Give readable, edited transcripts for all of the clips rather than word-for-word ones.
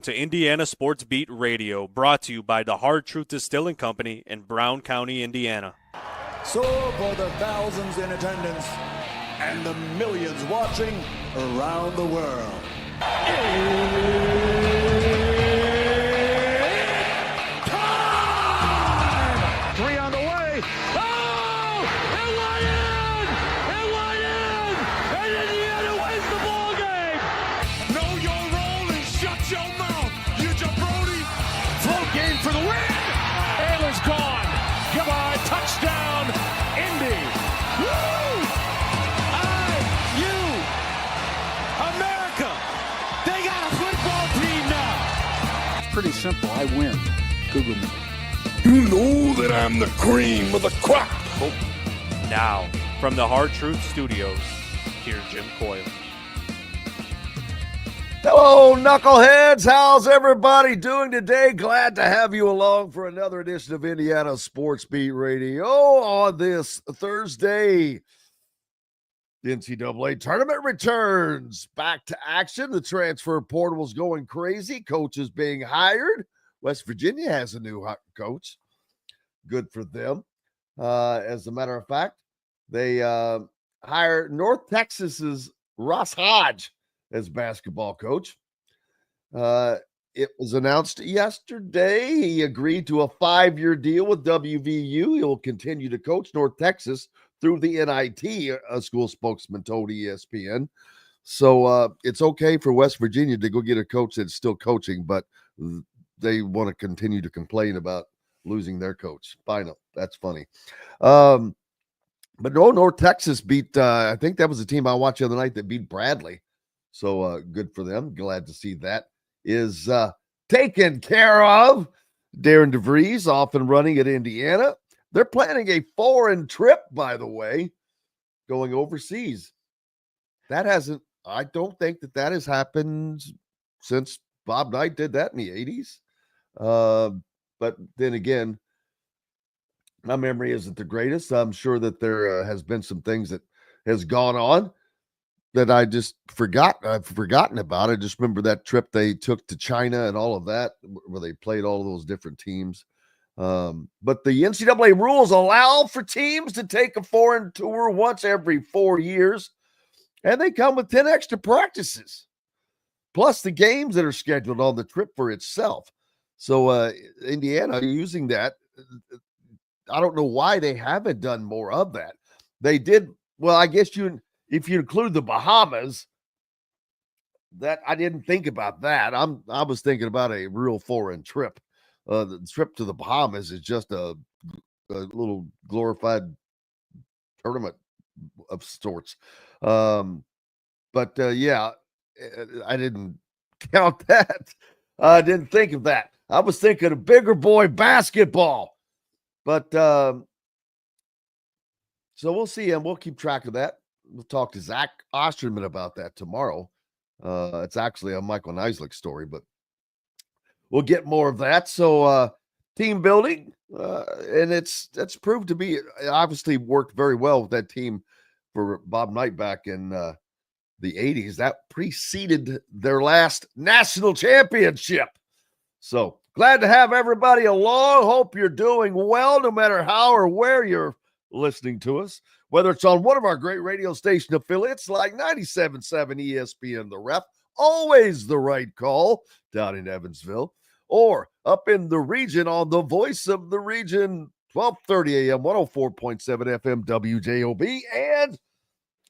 To Indiana Sports Beat Radio, brought to you by the Hard Truth Distilling Company in Brown County, Indiana. So for the thousands in attendance and the millions watching around the world, it's time! 3 on the way. Oh! It went in! It went in! And Indiana wins the ball game! Know your role and shut your mouth, you jabroni! Float game for the win! Ayler's gone. Goodbye. Touchdown, Indy. Woo! IU. America. They got a football team now. It's pretty simple. I win. Google me. You know that I'm the cream of the crop. Now, from the Hard Truth Studios, here's Jim Coyle. Hello, knuckleheads. How's everybody doing today? Glad to have you along for another edition of Indiana Sports Beat Radio on this Thursday. The NCAA tournament returns back to action. The transfer portal is going crazy. Coaches being hired. West Virginia has a new coach. Good for them. As a matter of fact, they hired North Texas's Ross Hodge as basketball coach. It was announced yesterday he agreed to a 5-year deal with WVU. He will continue to coach North Texas through the NIT, a school spokesman told ESPN. So it's okay for West Virginia to go get a coach that's still coaching, but they want to continue to complain about losing their coach. Final. That's funny. But no, North Texas beat, I think that was the team I watched the other night that beat Bradley. So good for them. Glad to see that is taken care of. Darian DeVries off and running at Indiana. They're planning a foreign trip, by the way, going overseas. That hasn't, I don't think that has happened since Bob Knight did that in the 80s. But then again, my memory isn't the greatest. I'm sure that there has been some things that has gone on that I just I've forgotten about. I just remember that trip they took to China and all of that, where they played all of those different teams. But the NCAA rules allow for teams to take a foreign tour once every 4 years, and they come with 10 extra practices, plus the games that are scheduled on the trip for itself. So Indiana using that. I don't know why they haven't done more of that. They did, well, I guess if you include the Bahamas, that I didn't think about that. I was thinking about a real foreign trip. The trip to the Bahamas is just a little glorified tournament of sorts. But yeah, I didn't count that. I didn't think of that. I was thinking of bigger boy basketball. But so we'll see, and we'll keep track of that. We'll talk to Zach Osterman about that tomorrow. It's actually a Michael Neislich story, but we'll get more of that. So team building, and that's proved to be, it obviously worked very well with that team for Bob Knight back in the 80s. That preceded their last national championship. So glad to have everybody along. Hope you're doing well, no matter how or where you're listening to us, whether it's on one of our great radio station affiliates like 97.7 ESPN The Ref, always the right call down in Evansville, or up in the region on the voice of the region, 1230 AM, 104.7 FM WJOB, and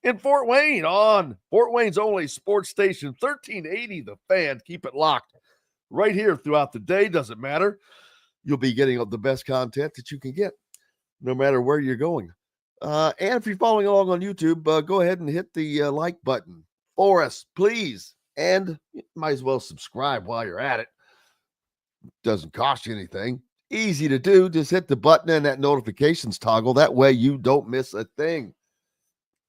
in Fort Wayne on Fort Wayne's only sports station, 1380 The Fan. Keep it locked right here throughout the day. Doesn't matter. You'll be getting the best content that you can get, no matter where you're going. And if you're following along on YouTube, go ahead and hit the like button for us, please. And you might as well subscribe while you're at it. Doesn't cost you anything. Easy to do. Just hit the button and that notifications toggle. That way you don't miss a thing.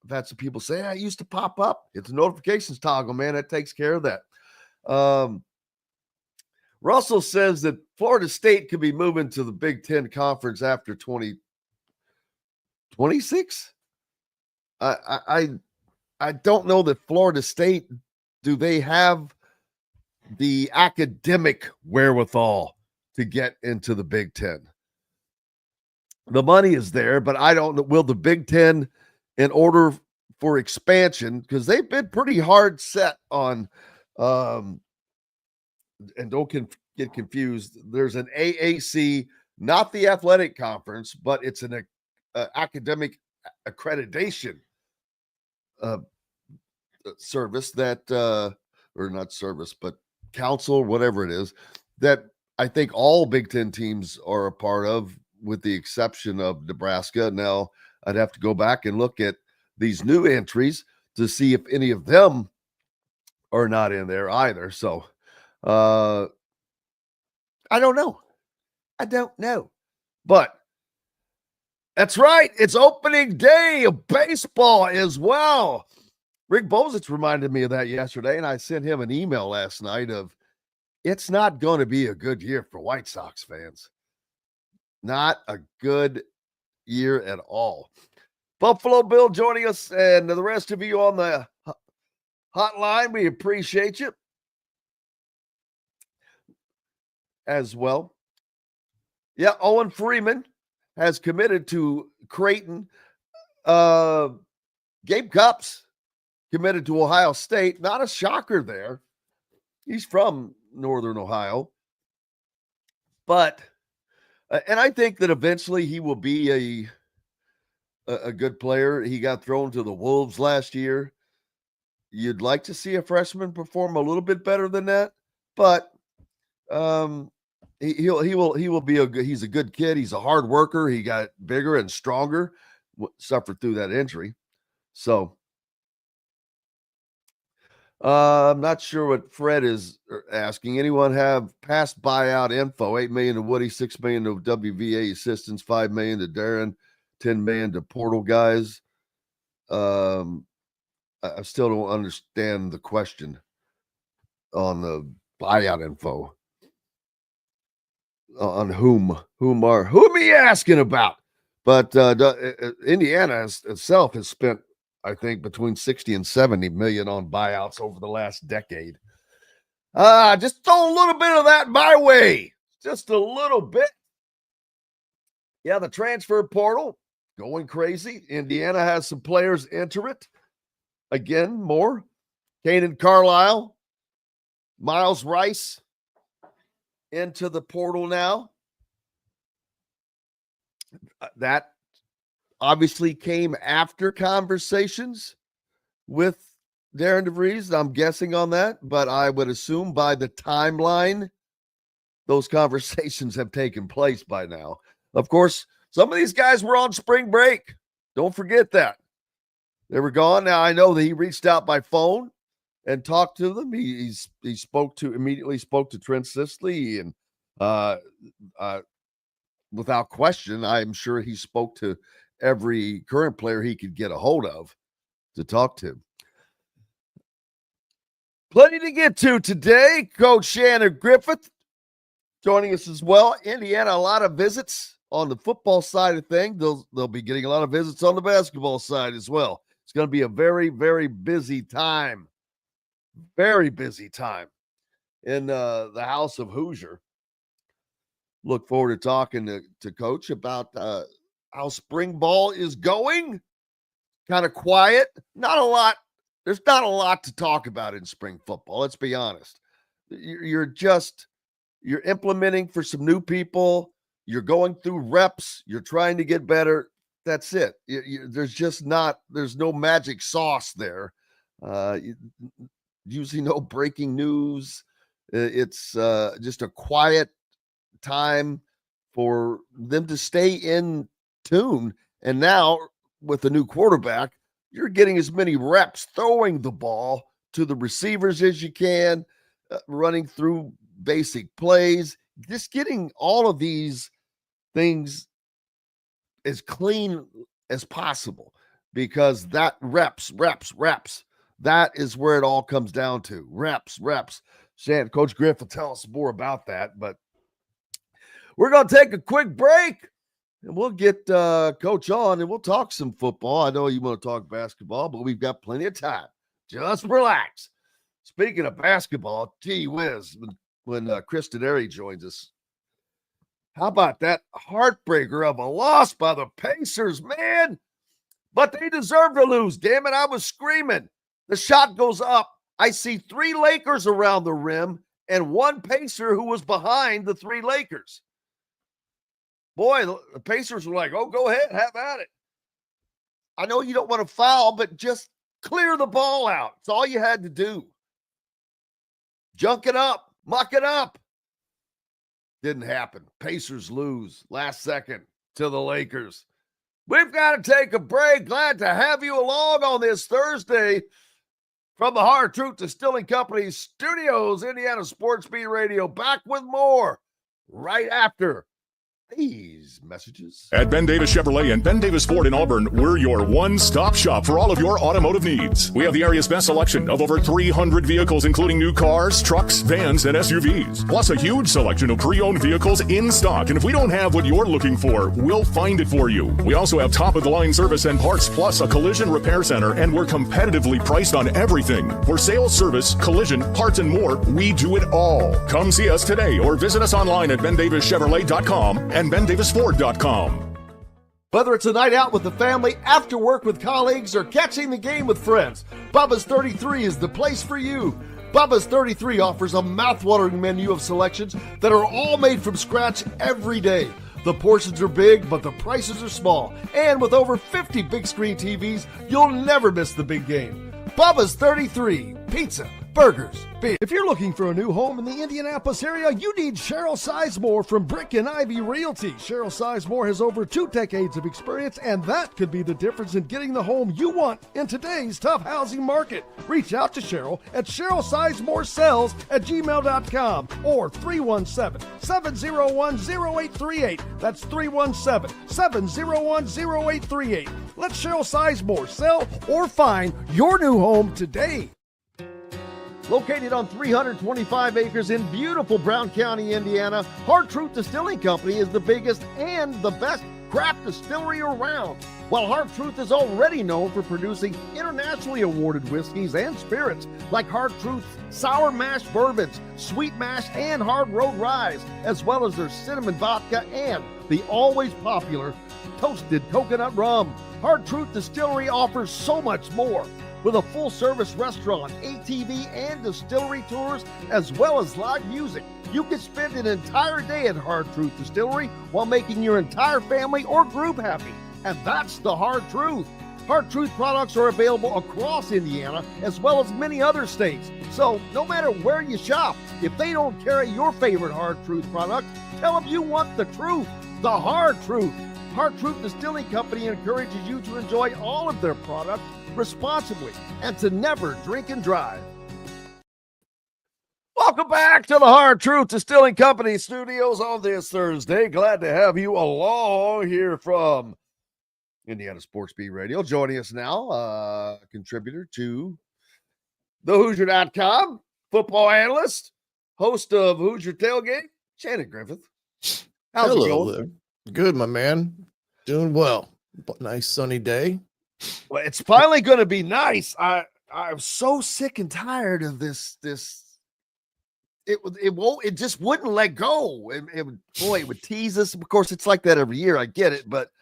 That's what people say. I used to pop up. It's a notifications toggle, man. That takes care of that. Russell says that Florida State could be moving to the Big Ten Conference after 2026. I don't know that Florida State, do they have the academic wherewithal to get into the Big Ten. The money is there, but I don't know, will the Big Ten, in order for expansion, because they've been pretty hard set on, and don't get confused, there's an AAC, not the athletic conference, but it's an academic accreditation service that, or not service, but council, whatever it is, that I think all Big Ten teams are a part of, with the exception of Nebraska. Now, I'd have to go back and look at these new entries to see if any of them are not in there either. So, I don't know. But that's right. It's opening day of baseball as well. Rick Bozich reminded me of that yesterday, and I sent him an email last night of, it's not going to be a good year for White Sox fans. Not a good year at all. Buffalo Bill joining us, and the rest of you on the hotline, we appreciate you as well. Yeah, Owen Freeman has committed to Creighton. Gabe Cupps committed to Ohio State. Not a shocker there. He's from Northern Ohio. But, and I think that eventually he will be a good player. He got thrown to the Wolves last year. You'd like to see a freshman perform a little bit better than that, but he will be he's a good kid. He's a hard worker. He got bigger and stronger, suffered through that injury. So I'm not sure what Fred is asking. Anyone have past buyout info? $8 million to Woody, $6 million to WVA assistants, $5 million to Darren, $10 million to portal guys. I still don't understand the question on the buyout info. On whom are you asking about? But Indiana itself has spent, I think, between 60 and 70 million on buyouts over the last decade. Just throw a little bit of that my way. Just a little bit. Yeah, the transfer portal going crazy. Indiana has some players enter it. Again, more. Kaden Carlisle, Miles Rice into the portal now. That obviously came after conversations with Darian DeVries. I'm guessing on that, but I would assume by the timeline, those conversations have taken place by now. Of course, some of these guys were on spring break. Don't forget that. They were gone. Now, I know that he reached out by phone and talked to them. He immediately spoke to Trent Sisley, and without question, I'm sure he spoke to every current player he could get a hold of to talk to. Plenty to get to today. Coach Shannon Griffith joining us as well. Indiana, a lot of visits on the football side of things. They'll be getting a lot of visits on the basketball side as well. It's going to be a very, very busy time. Very busy time in the House of Hoosier. Look forward to talking to Coach about how spring ball is going. Kind of quiet. Not a lot. There's not a lot to talk about in spring football. Let's be honest. You're implementing for some new people. You're going through reps. You're trying to get better. That's it. There's no magic sauce there. Usually no breaking news. It's just a quiet time for them to stay in tune. And now with the new quarterback, you're getting as many reps throwing the ball to the receivers as you can, running through basic plays, just getting all of these things as clean as possible, because that reps, that is where it all comes down to. Reps. Coach Griff will tell us more about that, but we're going to take a quick break and we'll get Coach on and we'll talk some football. I know you want to talk basketball, but we've got plenty of time. Just relax. Speaking of basketball, gee whiz, when Chris Denari joins us, how about that heartbreaker of a loss by the Pacers, man? But they deserve to lose. Damn it, I was screaming. The shot goes up. I see 3 Lakers around the rim and 1 Pacer who was behind the 3 Lakers. Boy, the Pacers were like, oh, go ahead, have at it. I know you don't want to foul, but just clear the ball out. It's all you had to do. Junk it up, muck it up. Didn't happen. Pacers lose last second to the Lakers. We've got to take a break. Glad to have you along on this Thursday from the Hard Truth Distilling Company studios, Indiana Sports Beat Radio. Back with more right after these messages. At Ben Davis Chevrolet and Ben Davis Ford in Auburn, we're your one-stop shop for all of your automotive needs. We have the area's best selection of over 300 vehicles, including new cars, trucks, vans, and SUVs. Plus a huge selection of pre-owned vehicles in stock. And if we don't have what you're looking for, we'll find it for you. We also have top-of-the-line service and parts, plus a collision repair center, and we're competitively priced on everything. For sales, service, collision, parts, and more, we do it all. Come see us today or visit us online at bendavischevrolet.com and bendavisford.com. Whether it's a night out with the family, after work with colleagues, or catching the game with friends, Bubba's 33 is the place for you. Bubba's 33 offers a mouthwatering menu of selections that are all made from scratch every day. The portions are big, but the prices are small. And with over 50 big screen TVs, you'll never miss the big game. Bubba's 33, pizza, burgers, beer. If you're looking for a new home in the Indianapolis area, you need Cheryl Sizemore from Brick and Ivy Realty. Cheryl Sizemore has over 2 decades of experience, and that could be the difference in getting the home you want in today's tough housing market. Reach out to Cheryl at CherylSizemore@gmail.com or 317-701-0838. That's 317-701-0838. Let Cheryl Sizemore sell or find your new home today. Located on 325 acres in beautiful Brown County, Indiana, Hard Truth Distilling Company is the biggest and the best craft distillery around. While Hard Truth is already known for producing internationally awarded whiskeys and spirits like Hard Truth's sour mash bourbons, sweet mash, and hard road ryes, as well as their cinnamon vodka and the always popular toasted coconut rum. Hard Truth Distillery offers so much more. With a full-service restaurant, ATV, and distillery tours, as well as live music, you can spend an entire day at Hard Truth Distillery while making your entire family or group happy. And that's the Hard Truth. Hard Truth products are available across Indiana, as well as many other states. So no matter where you shop, if they don't carry your favorite Hard Truth product, tell them you want the truth, the Hard Truth. Hard Truth Distilling Company encourages you to enjoy all of their products responsibly and to never drink and drive. Welcome back to the Hard Truth Distilling Company studios on this Thursday. Glad to have you along here from Indiana Sports Beat Radio. Joining us now, contributor to the Hoosier.com, football analyst, host of Hoosier Tailgate, Shannon Griffith. How's it going? There. Good, my man. Doing well. Nice sunny day. Well, it's finally going to be nice. I'm so sick and tired of this. It just wouldn't let go. It would tease us. Of course, it's like that every year. I get it, but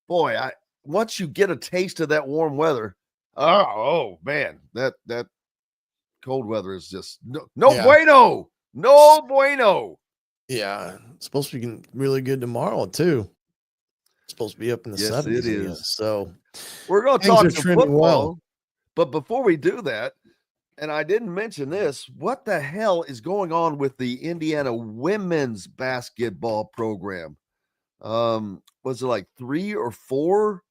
boy, once you get a taste of that warm weather, oh man, that cold weather is just no bueno. No bueno. Yeah, it's supposed to be really good tomorrow too. It's supposed to be up in the 70s. It is. Again, so we're going to talk to football, well. But before we do that, and I didn't mention this, what the hell is going on with the Indiana women's basketball program? Was it like 3 or 4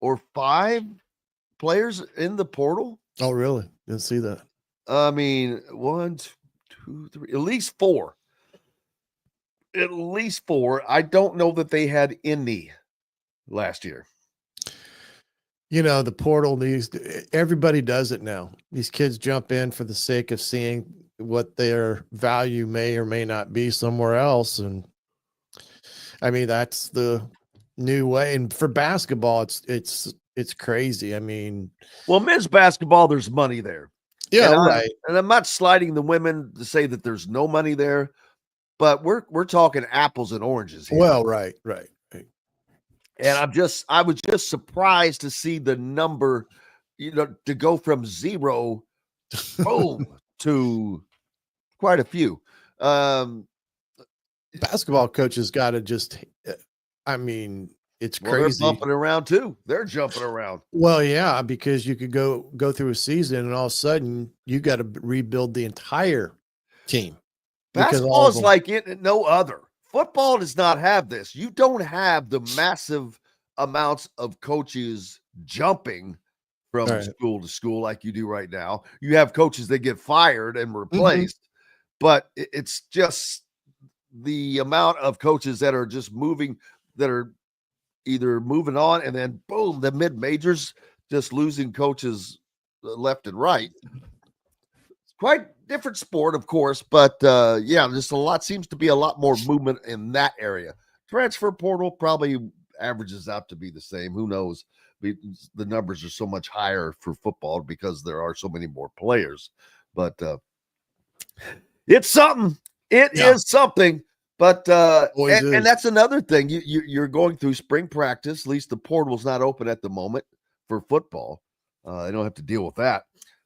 or 5 players in the portal? Oh, really? Didn't see that. I mean, 1, 2, 3, at least 4. At least 4. I don't know that they had any last year. You know, the portal, everybody does it now. These kids jump in for the sake of seeing what their value may or may not be somewhere else. And I mean, that's the new way. And for basketball, it's crazy. I mean, well, men's basketball, there's money there. Yeah, And right. I'm not sliding the women to say that there's no money there, but we're talking apples and oranges here. Well, right. And I was just surprised to see the number, to go from 0, boom, to quite a few. Basketball coaches got to just, it's crazy. They're bumping around too. They're jumping around. Well, yeah, because you could go through a season and all of a sudden you got to rebuild the entire team. Basketball is like no other. Football does not have this. You don't have the massive amounts of coaches jumping from school to school like you do right now. You have coaches that get fired and replaced, but it's just the amount of coaches that are just moving, that are either moving on, and then boom, the mid-majors just losing coaches left and right. It's quite different sport, of course, but just seems to be a lot more movement in that area. Transfer portal probably averages out to be the same. Who knows? The numbers are so much higher for football because there are so many more players, but it's something. It is something. But and that's another thing. You're going through spring practice. At least the portal's not open at the moment for football. I don't have to deal with that.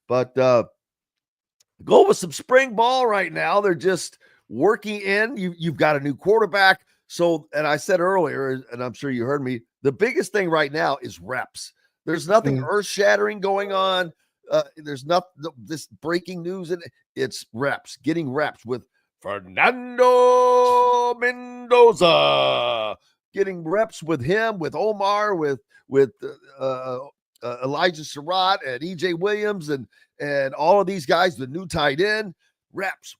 But go with some spring ball right now. They're just working in. You've got a new quarterback. So, and I said earlier, and I'm sure you heard me, the biggest thing right now is reps. There's nothing earth-shattering going on. There's not this breaking news, and it's reps, getting reps with Fernando Mendoza, getting reps with him, with Omar, with Elijah Surratt and EJ Williams and all of these guys, the new tight end, reps,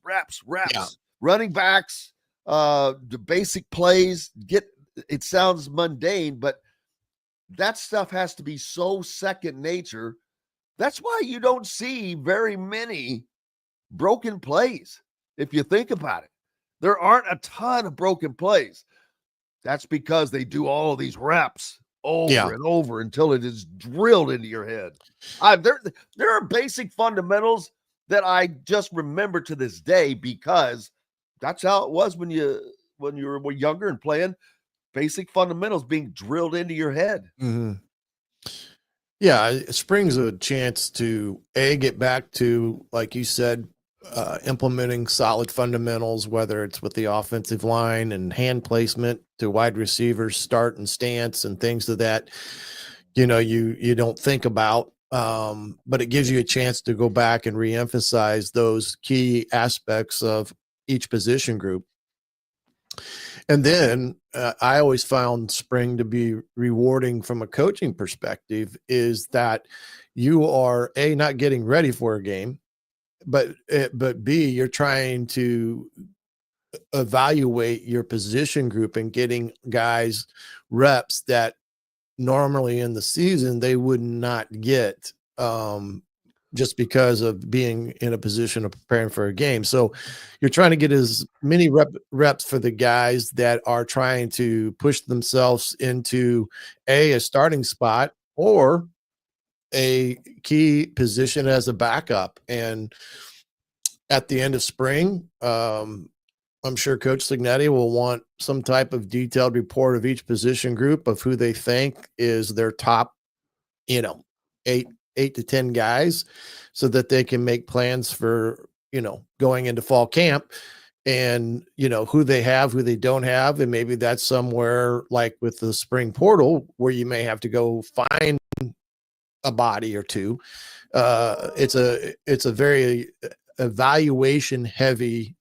running backs, the basic plays. It sounds mundane, but that stuff has to be so second nature. That's why you don't see very many broken plays. If you think about it, there aren't a ton of broken plays. That's because they do all of these reps over and over until it is drilled into your head. There are basic fundamentals that I just remember to this day because that's how it was when you were younger and playing. Basic fundamentals being drilled into your head. Mm-hmm. Yeah, spring's a chance to get back to, like you said, implementing solid fundamentals, whether it's with the offensive line and hand placement to wide receivers, start and stance and things of that, you don't think about. But it gives you a chance to go back and reemphasize those key aspects of each position group. And then I always found spring to be rewarding from a coaching perspective is that you are not getting ready for a game, but B, you're trying to evaluate your position group and getting guys reps that normally in the season they would not get just because of being in a position of preparing for a game. So you're trying to get as many reps for the guys that are trying to push themselves into a starting spot or a key position as a backup. And at the end of spring, I'm sure Coach Signetti will want some type of detailed report of each position group of who they think is their top, 8 to 10 guys, so that they can make plans for, going into fall camp and, who they have, who they don't have. And maybe that's somewhere like with the spring portal where you may have to go find a body or two. It's a very evaluation heavy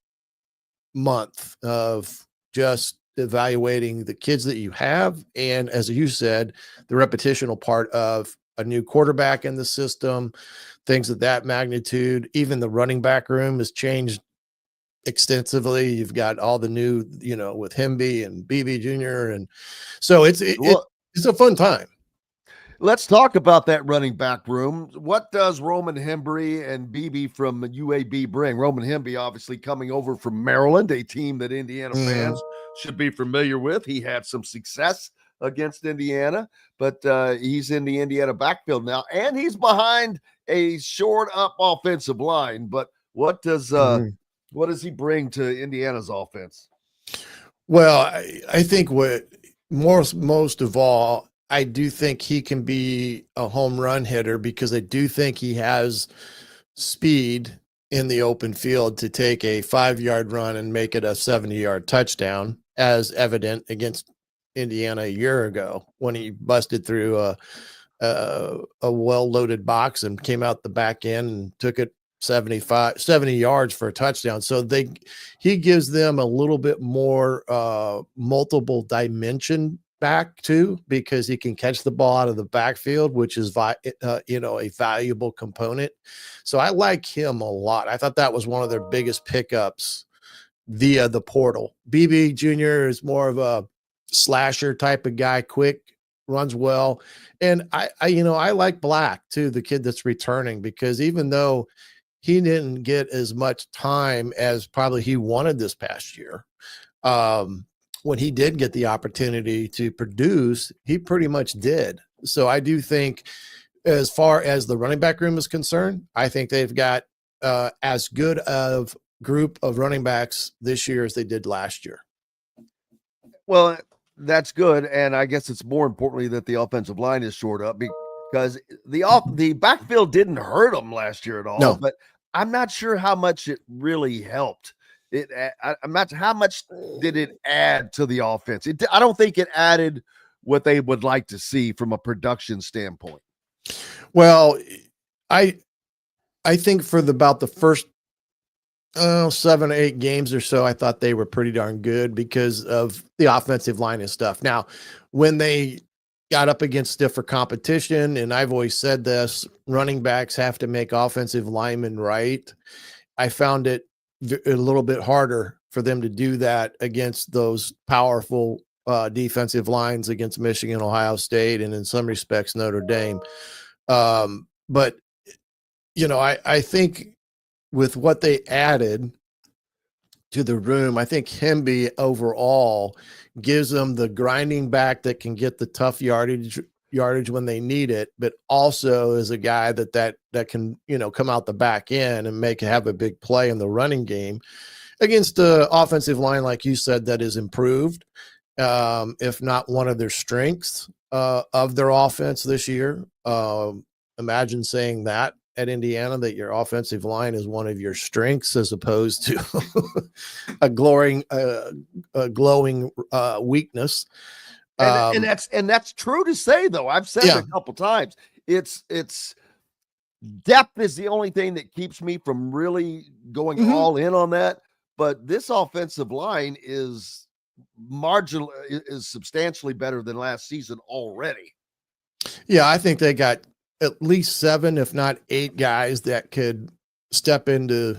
month of just evaluating the kids that you have. And as you said, the repetitional part of a new quarterback in the system, things of that magnitude. Even the running back room has changed extensively. You've got all the new, with Hemby and BB Jr. And so it's a fun time. Let's talk about that running back room. What does Roman Hemby and BB from UAB bring? Roman Hemby obviously coming over from Maryland, a team that Indiana fans should be familiar with. He had some success against Indiana, but he's in the Indiana backfield now, and he's behind a short up offensive line. But what does he bring to Indiana's offense? Well, I think what most of all, I do think he can be a home run hitter because I do think he has speed in the open field to take a 5-yard run and make it a 70-yard touchdown, as evident against Indiana a year ago when he busted through a well-loaded box and came out the back end and took it 70 yards for a touchdown. So he gives them a little bit more multiple dimension back too, because he can catch the ball out of the backfield, which is a valuable component. So I like him a lot. I thought that was one of their biggest pickups via the portal. BB Jr. is more of a slasher type of guy, quick, runs well. And I like Black too, the kid that's returning, because even though he didn't get as much time as probably he wanted this past year, when he did get the opportunity to produce, he pretty much did. So I do think, as far as the running back room is concerned, I think they've got as good of group of running backs this year as they did last year. Well, that's good. And I guess it's more importantly that the offensive line is shored up, because the backfield didn't hurt them last year at all. No. But I'm not sure how much it really helped. I'm not. How much did it add to the offense? I don't think it added what they would like to see from a production standpoint. Well, I think for about the first 7 or 8 games or so, I thought they were pretty darn good because of the offensive line and stuff. Now, when they got up against stiffer competition, and I've always said this, running backs have to make offensive linemen right. I found it a little bit harder for them to do that against those powerful defensive lines against Michigan, Ohio State, and in some respects Notre Dame. But I think with what they added to the room, I think Hemby overall gives them the grinding back that can get the tough yardage when they need it, but also is a guy that can, come out the back end and have a big play in the running game against the offensive line, like you said, that is improved, if not one of their strengths of their offense this year. Imagine saying that at Indiana, that your offensive line is one of your strengths as opposed to a glowing weakness. And that's true to say, though. I've said it a couple times. It's depth is the only thing that keeps me from really going all in on that. But this offensive line is substantially better than last season already. Yeah, I think they got at least 7, if not 8 guys that could step into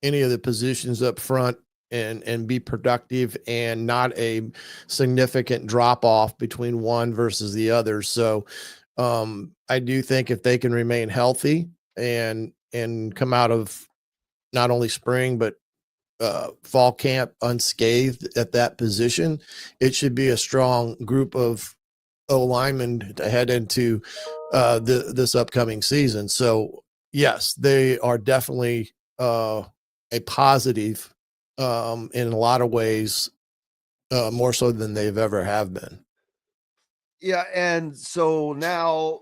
any of the positions up front and be productive, and not a significant drop off between one versus the other. So I do think if they can remain healthy and come out of not only spring, but fall camp unscathed at that position, it should be a strong group of linemen to head into this upcoming season. So yes, they are definitely a positive in a lot of ways, more so than they've ever have been. Yeah, and so now,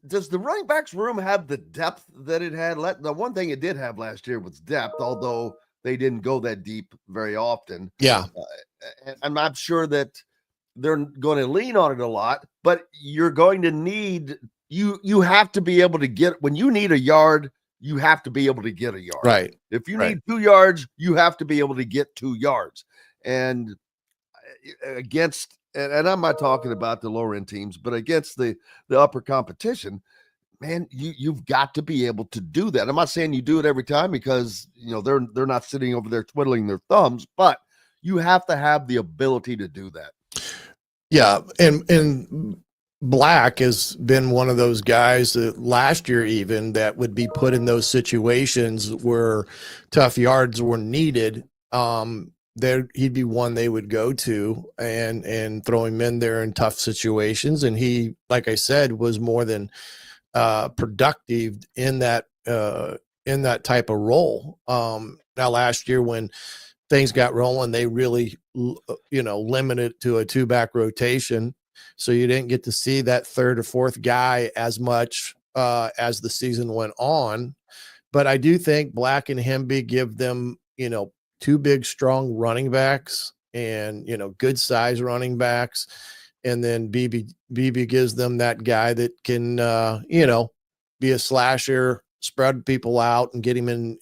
does the running backs room have the depth that it had? The one thing it did have last year was depth, although they didn't go that deep very often. Yeah. And I'm not sure that they're going to lean on it a lot, but you're going to need, you have to be able to get, when you need a yard, you have to be able to get a yard. Right. If you need 2 yards, you have to be able to get 2 yards. And against, and I'm not talking about the lower end teams, but against the upper competition, man, you've got to be able to do that. I'm not saying you do it every time, because they're not sitting over there twiddling their thumbs, but you have to have the ability to do that. Yeah, and Black has been one of those guys that last year even that would be put in those situations where tough yards were needed. he'd be one they would go to and throw him in there in tough situations. And he, like I said, was more than productive in that type of role. Now last year when things got rolling, they really, limited to a 2-back rotation. So you didn't get to see that third or fourth guy as much as the season went on. But I do think Black and Hemby give them, 2 big, strong running backs and, good size running backs. And then BB gives them that guy that can, be a slasher, spread people out and get him in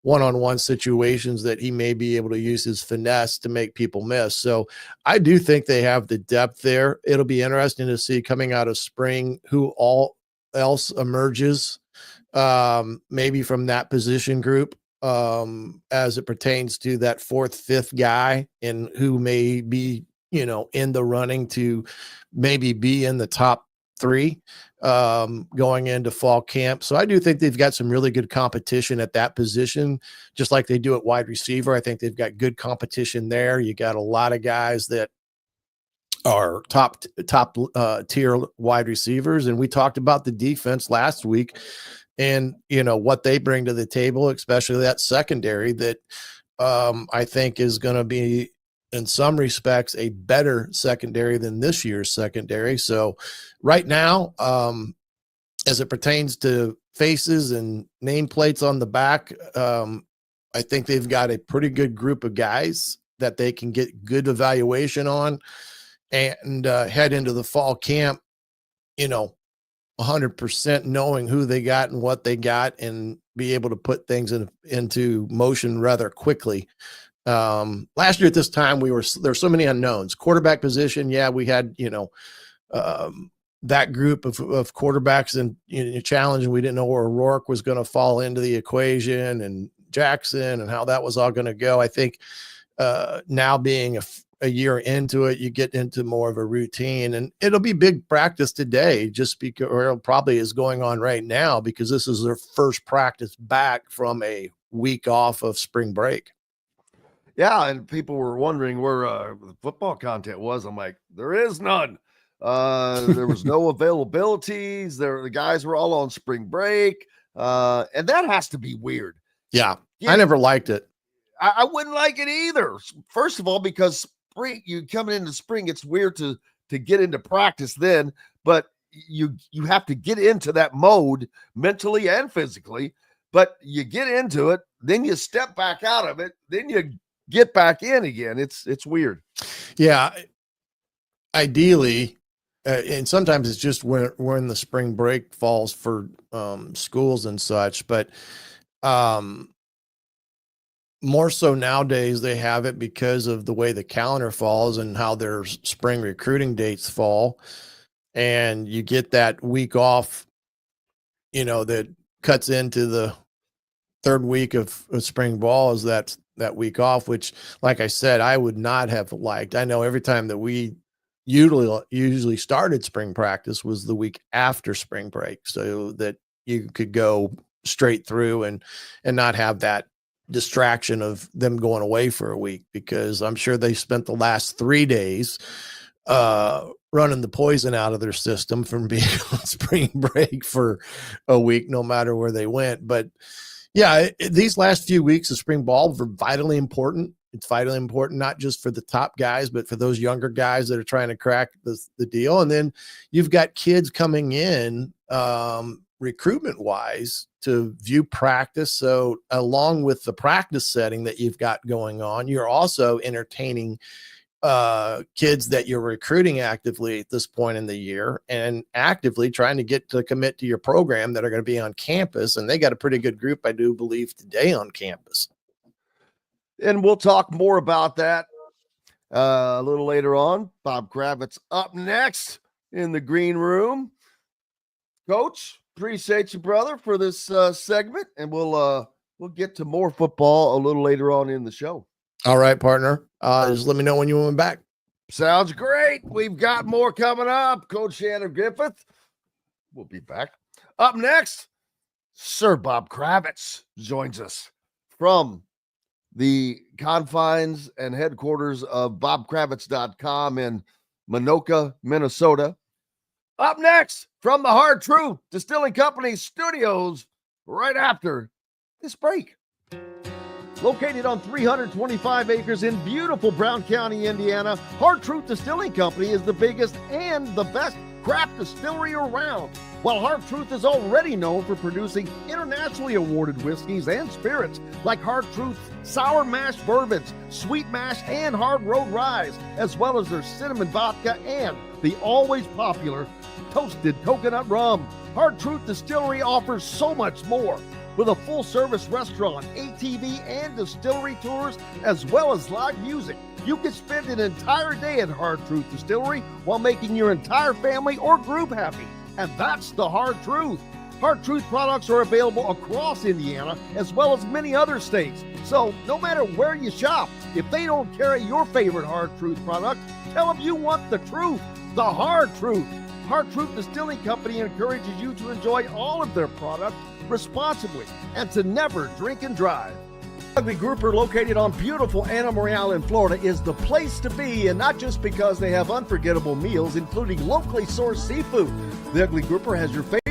one-on-one situations that he may be able to use his finesse to make people miss. So I do think they have the depth there. It'll be interesting to see coming out of spring who all else emerges, maybe from that position group, as it pertains to that 4th, 5th guy, and who may be, in the running to maybe be in the top 3 going into fall camp. So I do think they've got some really good competition at that position, just like they do at wide receiver. I think they've got good competition there. You got a lot of guys that are top tier wide receivers. And we talked about the defense last week and, what they bring to the table, especially that secondary that I think is going to be, in some respects, a better secondary than this year's secondary. So right now, as it pertains to faces and nameplates on the back, I think they've got a pretty good group of guys that they can get good evaluation on and head into the fall camp, 100% knowing who they got and what they got and be able to put things into motion rather quickly. Last year at this time, there's so many unknowns. Quarterback position, yeah, we had that group of quarterbacks and challenge, and we didn't know where O'Rourke was going to fall into the equation, and Jackson, and how that was all going to go. I think now being a year into it, you get into more of a routine, and it'll be big practice today, just because, or it probably is going on right now, because this is their first practice back from a week off of spring break. Yeah, and people were wondering where the football content was. I'm like, there is none. There was no availabilities. The guys were all on spring break, and that has to be weird. Yeah, I never liked it. I wouldn't like it either. First of all, because spring, you coming into spring, it's weird to get into practice then, but you have to get into that mode mentally and physically. But you get into it, then you step back out of it, then you get back in again. It's weird. Yeah. Ideally, and sometimes it's just when the spring break falls for schools and such, but more so nowadays they have it because of the way the calendar falls and how their spring recruiting dates fall. And you get that week off, that cuts into the third week of spring ball is that week off, which, like I said, I would not have liked. I know every time that we usually started spring practice was the week after spring break, so that you could go straight through and not have that distraction of them going away for a week, because I'm sure they spent the last 3 days running the poison out of their system from being on spring break for a week, no matter where they went. But yeah, these last few weeks of spring ball were vitally important. It's vitally important, not just for the top guys, but for those younger guys that are trying to crack the deal. And then you've got kids coming in recruitment wise to view practice. So along with the practice setting that you've got going on, you're also entertaining kids that you're recruiting actively at this point in the year, and actively trying to get to commit to your program that are going to be on campus. And they got a pretty good group, I do believe, today on campus. And we'll talk more about that a little later on. Bob Kravitz up next in the green room. Coach, appreciate you, brother, for this segment, and we'll get to more football a little later on in the show. All right, partner. Just let me know when you want back. Sounds great. We've got more coming up. Coach Shannon Griffith will be back. Up next, Sir Bob Kravitz joins us from the confines and headquarters of BobKravitz.com in Minoka, Minnesota. Up next, from the Hard Truth Distilling Company studios, right after this break. Located on 325 acres in beautiful Brown County, Indiana, Hard Truth Distilling Company is the biggest and the best craft distillery around. While Hard Truth is already known for producing internationally awarded whiskeys and spirits like Hard Truth's sour mash bourbons, sweet mash, and hard road ryes, as well as their cinnamon vodka and the always popular toasted coconut rum. Hard Truth Distillery offers so much more. With a full-service restaurant, ATV, and distillery tours, as well as live music, you can spend an entire day at Hard Truth Distillery while making your entire family or group happy. And that's the Hard Truth. Hard Truth products are available across Indiana, as well as many other states. So no matter where you shop, if they don't carry your favorite Hard Truth product, tell them you want the truth, the Hard Truth. Hard Truth Distilling Company encourages you to enjoy all of their products responsibly and to never drink and drive. Ugly Grouper, located on beautiful Anna Marie Island, Florida, is the place to be, and not just because they have unforgettable meals, including locally sourced seafood. The Ugly Grouper has your favorite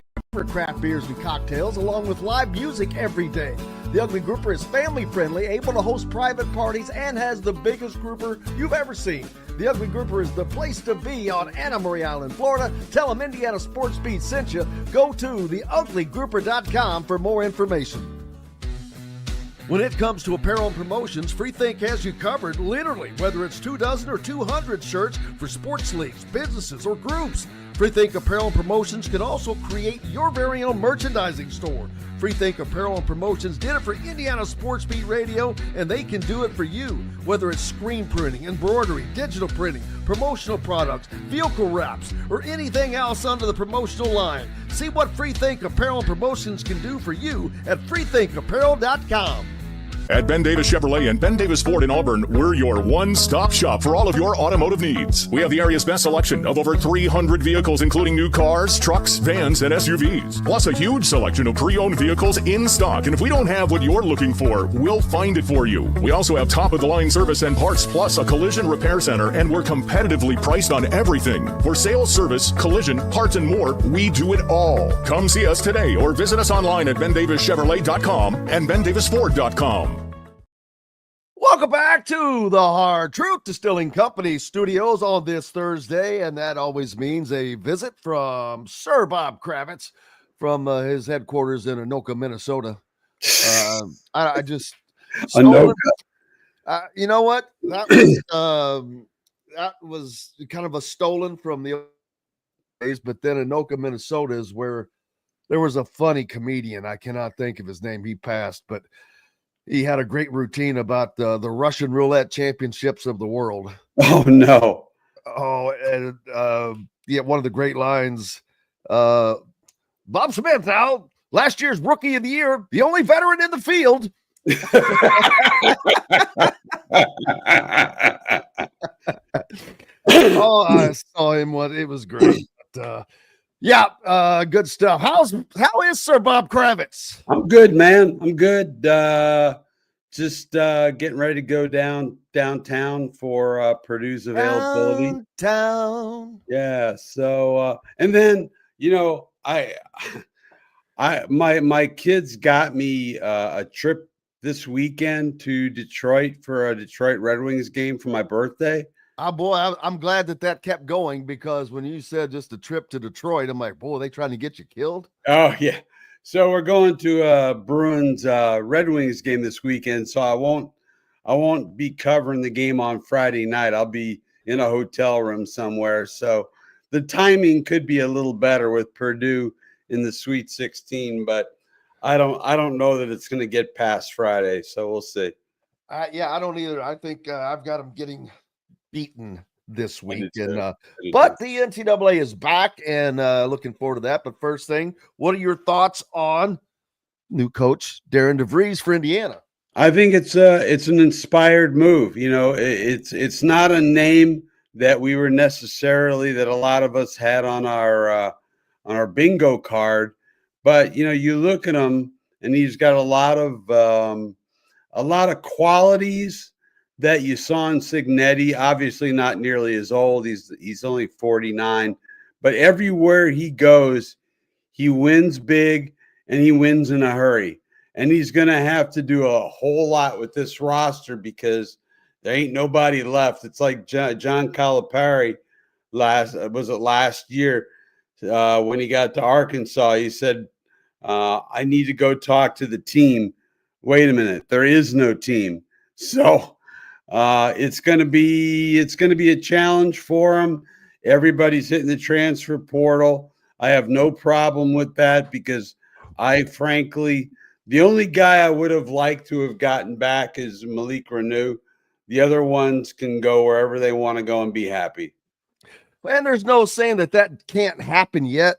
craft beers and cocktails, along with live music every day. The Ugly Grouper is family-friendly, able to host private parties, and has the biggest grouper you've ever seen. The Ugly Grouper is the place to be on Anna Marie Island, Florida. Tell them Indiana Sports Beat sent you. Go to theuglygrouper.com for more information. When it comes to apparel and promotions, Freethink has you covered, literally, whether it's 24 or 200 shirts for sports leagues, businesses, or groups. Freethink Apparel and Promotions can also create your very own merchandising store. Freethink Apparel and Promotions did it for Indiana Sports Beat Radio, and they can do it for you. Whether it's screen printing, embroidery, digital printing, promotional products, vehicle wraps, or anything else under the promotional line. See what Freethink Apparel and Promotions can do for you at freethinkapparel.com. At Ben Davis Chevrolet and Ben Davis Ford in Auburn, we're your one-stop shop for all of your automotive needs. We have the area's best selection of over 300 vehicles, including new cars, trucks, vans, and SUVs. Plus a huge selection of pre-owned vehicles in stock. And if we don't have what you're looking for, we'll find it for you. We also have top-of-the-line service and parts, plus a collision repair center, and we're competitively priced on everything. For sales, service, collision, parts, and more, we do it all. Come see us today or visit us online at BenDavisChevrolet.com and BenDavisFord.com. Welcome back to the Hard Truth Distilling Company studios on this Thursday, and that always means a visit from Sir Bob Kravitz from his headquarters in Anoka, Minnesota. I just stolen, you know what? That was kind of a stolen from the old days, but then Anoka, Minnesota is where there was a funny comedian. I cannot think of his name. He passed, but he had a great routine about the Russian roulette championships of the world. Oh, no. Oh, and yeah, one of the great lines, Bob Smith, now, last year's rookie of the year, the only veteran in the field. Oh, I saw him. It was great. But, yeah, good stuff. How is Sir Bob Kravitz? I'm good, man. I'm good. Just getting ready to go downtown for Purdue's availability. Downtown. Yeah. So and then my kids got me a trip this weekend to Detroit for a Detroit Red Wings game for my birthday. Oh, boy, I'm glad that kept going, because when you said just a trip to Detroit, I'm like, boy, are they trying to get you killed? Oh, yeah. So we're going to a Bruins Red Wings game this weekend, so I won't be covering the game on Friday night. I'll be in a hotel room somewhere. So the timing could be a little better with Purdue in the Sweet 16, but I don't know that it's going to get past Friday, so we'll see. Yeah, I don't either. I think I've got them getting beaten this week, but the NCAA is back, and looking forward to that. But first thing, what are your thoughts on new coach Darian DeVries for Indiana? I think it's an inspired move. It's not a name that we were necessarily that a lot of us had on our bingo card, but you look at him and he's got a lot of a lot of qualities that you saw in Signetti. Obviously not nearly as old. He's only 49, but everywhere he goes, he wins big and he wins in a hurry. And he's going to have to do a whole lot with this roster because there ain't nobody left. It's like John Calipari last year when he got to Arkansas. He said, I need to go talk to the team. Wait a minute, there is no team. So it's going to be a challenge for him. Everybody's hitting the transfer portal. I have no problem with that because frankly, the only guy I would have liked to have gotten back is Malik Renew. The other ones can go wherever they want to go and be happy. And there's no saying that can't happen yet.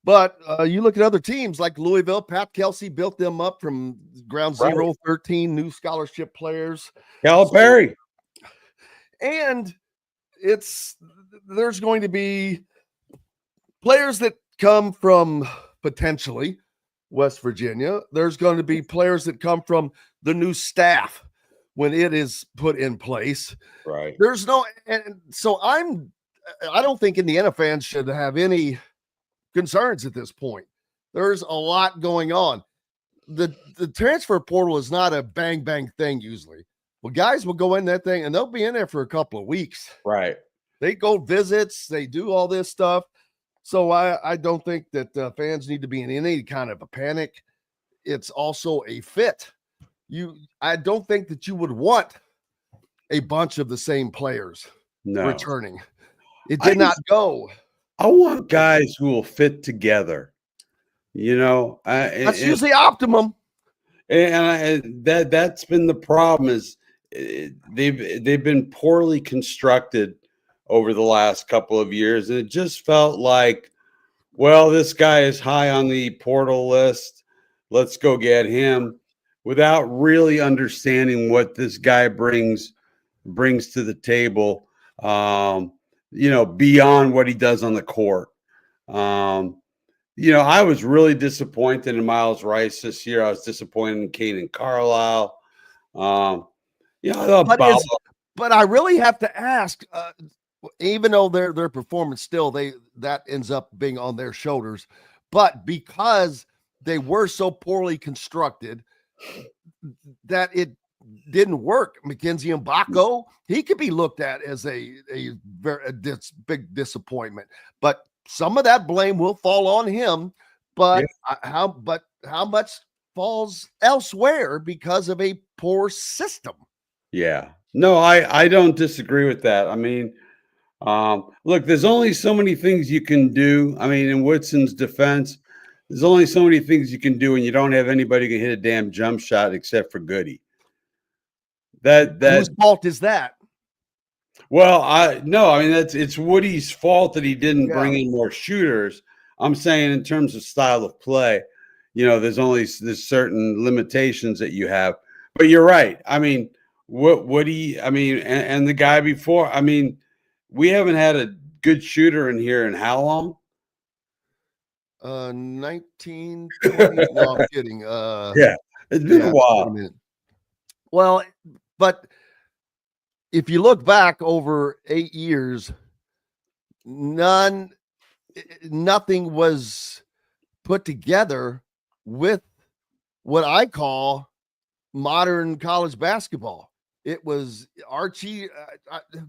But you look at other teams like Louisville. Pat Kelsey built them up from ground zero, right. 13 new scholarship players. Calipari. And there's going to be players that come from potentially West Virginia. There's going to be players that come from the new staff when it is put in place. Right. There's no, and so I don't think Indiana fans should have any concerns at this point. There's a lot going on. The transfer portal is not a bang bang thing usually. Well, guys will go in that thing and they'll be in there for a couple of weeks. Right. They go visits, they do all this stuff. So I don't think that fans need to be in any kind of a panic. It's also a fit. I don't think that you would want a bunch of the same players returning. It did not go. I want guys who will fit together. You know, that's usually optimum. And that's been the problem is they've been poorly constructed over the last couple of years. And it just felt like, well, this guy is high on the portal list. Let's go get him without really understanding what this guy brings to the table, you know, beyond what he does on the court. You know, I was really disappointed in Miles Rice this year. I was disappointed in Kaden Carlisle. You know, I thought but I really have to ask, even though their performance still that ends up being on their shoulders, but because they were so poorly constructed that it didn't work. Mackenzie Mbako, he could be looked at as a big disappointment, but some of that blame will fall on him. But how much falls elsewhere because of a poor system? Yeah, no, I don't disagree with that. I mean, look, there's only so many things you can do. I mean, in Woodson's defense, there's only so many things you can do, and you don't have anybody who can hit a damn jump shot except for Goody. Whose fault is that? Well, I mean, it's Woody's fault that he didn't bring in more shooters. I'm saying in terms of style of play, you know, there's certain limitations that you have. But you're right. I mean, Woody, I mean, and the guy before, I mean, we haven't had a good shooter in here in how long? 19, 20. No, I'm kidding. Yeah, it's been a while. Well, but if you look back over 8 years, nothing was put together with what I call modern college basketball. It was Archie.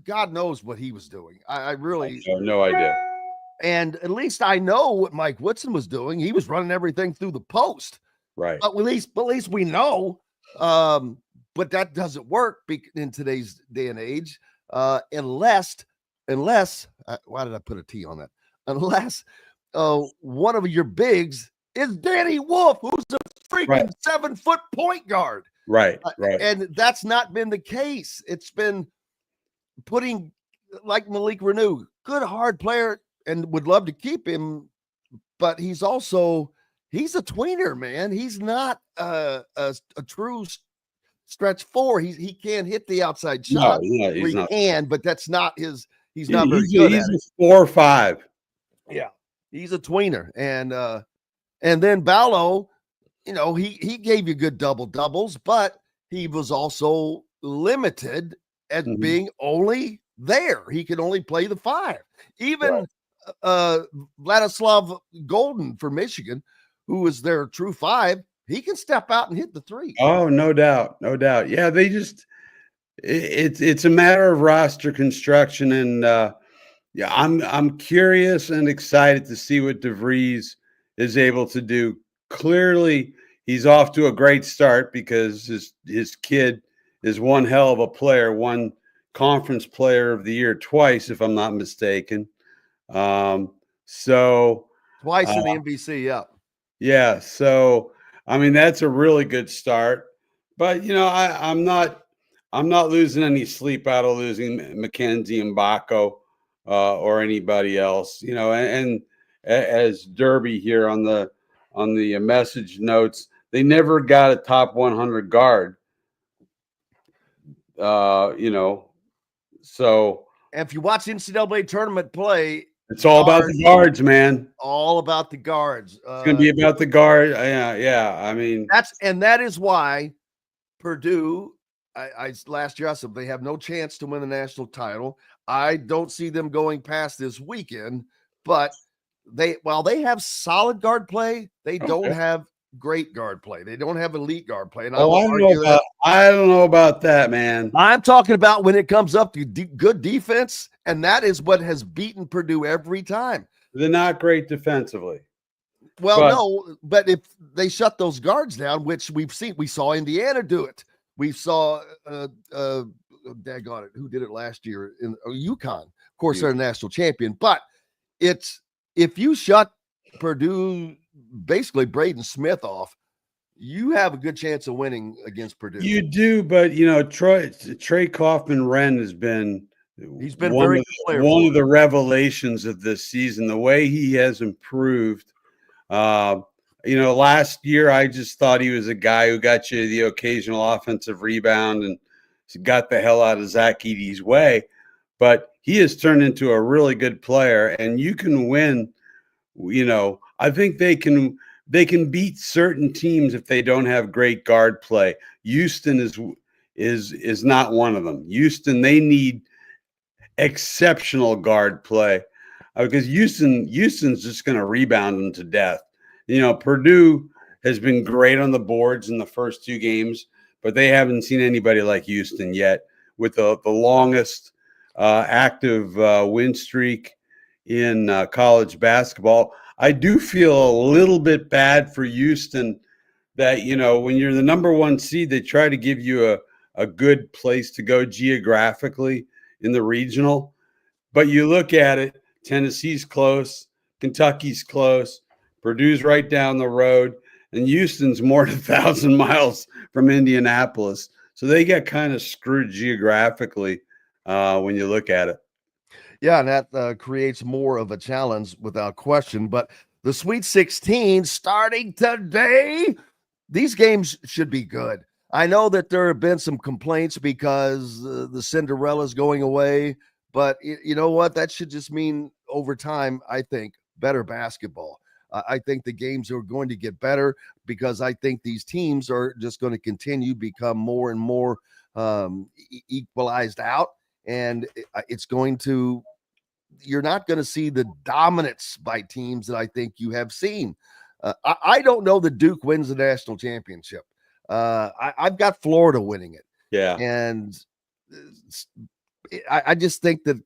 God knows what he was doing. I really have no idea. And at least I know what Mike Woodson was doing. He was running everything through the post. Right. But at least we know. But that doesn't work in today's day and age, unless why did I put a T on that? Unless one of your bigs is Danny Wolf, who's a freaking 7-foot point guard. Right. And that's not been the case. It's been putting like Malik Renew, good hard player, and would love to keep him, but he's a tweener, man. He's not a true stretch four. He can't hit the outside shot. No, he's not. Can, but that's not his. He's not very good. He's a 4 or 5. Yeah, he's a tweener, and then Ballo, you know, he gave you good doubles, but he was also limited at being only there. He could only play the 5. Even Vladislav Golden for Michigan, who is their true 5, he can step out and hit the 3. Oh, no doubt. No doubt. Yeah, they just it's a matter of roster construction, and yeah, I'm curious and excited to see what DeVries is able to do. Clearly, he's off to a great start because his kid is one hell of a player, won Conference Player of the Year twice, if I'm not mistaken. So twice in the MVC, yeah. Yeah, so I mean that's a really good start. But you know, I'm not losing any sleep out of losing Mackenzie and Baco or anybody else. You know, and as Derby here on the message notes, they never got a top 100 guard. You know, so and if you watch NCAA tournament play, it's all about the guards, man. All about the guards. It's going to be about the guard. Yeah. I mean, that is why Purdue. Last year I said they have no chance to win the national title. I don't see them going past this weekend, but while they have solid guard play, they don't have great guard play. They don't have elite guard play. And I don't know about that, man. I'm talking about when it comes up to good defense, and that is what has beaten Purdue every time. They're not great defensively. Well, but if they shut those guards down, which we saw Indiana do it. We saw daggone it, who did it last year in UConn. Of course, they're a national champion, but it's if you shut Purdue, basically Braden Smith off, you have a good chance of winning against Purdue. You do, but you know, Trey Kaufman-Renn has been one of the revelations of this season. The way he has improved. You know, last year I just thought he was a guy who got you the occasional offensive rebound and got the hell out of Zach Edey's way. But he has turned into a really good player, and you can win. You know, I think they can beat certain teams if they don't have great guard play. Houston is not one of them. Houston, they need exceptional guard play because Houston's just going to rebound them to death. You know, Purdue has been great on the boards in the first 2 games, but they haven't seen anybody like Houston yet with the longest active win streak in college basketball. I do feel a little bit bad for Houston that, you know, when you're the number 1 seed, they try to give you a good place to go geographically in the regional. But you look at it, Tennessee's close, Kentucky's close, Purdue's right down the road, and Houston's more than 1,000 miles from Indianapolis. So they get kind of screwed geographically when you look at it. Yeah, and that creates more of a challenge without question. But the Sweet 16 starting today, these games should be good. I know that there have been some complaints because the Cinderella's going away, but you know what? That should just mean over time, I think, better basketball. I think the games are going to get better because I think these teams are just going to continue to become more and more equalized out. And it's going to – you're not going to see the dominance by teams that I think you have seen. I don't know that Duke wins the national championship. I've got Florida winning it. Yeah. And I just think that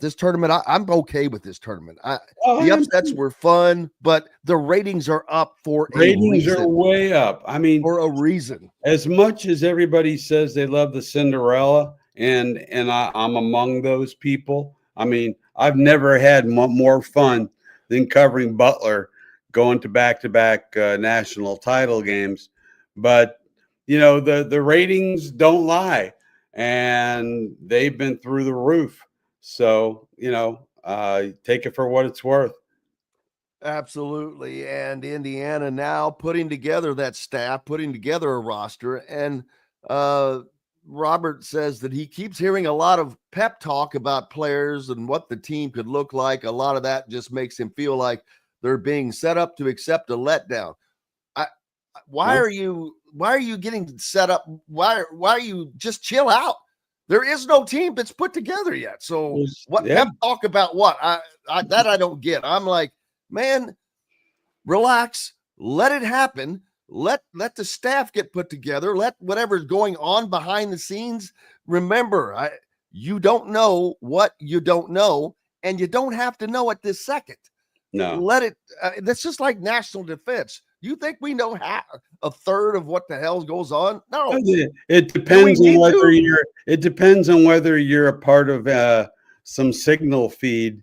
this tournament, I'm okay with this tournament. The upsets were fun, but the ratings are up for a reason. Ratings are way up. I mean, for a reason. As much as everybody says they love the Cinderella, and I'm among those people. I mean, I've never had more fun than covering Butler going to back-to-back national title games. But, you know, the ratings don't lie, and they've been through the roof. So, you know, take it for what it's worth. Absolutely. And Indiana now putting together that staff, putting together a roster. And Robert says that he keeps hearing a lot of pep talk about players and what the team could look like. A lot of that just makes him feel like they're being set up to accept a letdown. why are you getting set up? Why are you just chill out? There is no team that's put together yet. So what pep talk about what? I don't get. I'm like, man, relax, let it happen. Let the staff get put together. Let whatever's going on behind the scenes. Remember, you don't know what you don't know, and you don't have to know at this second. No, let it. That's just like national defense. You think we know a third of what the hell goes on? No, it depends on whether you're. It depends on whether you're a part of some signal feed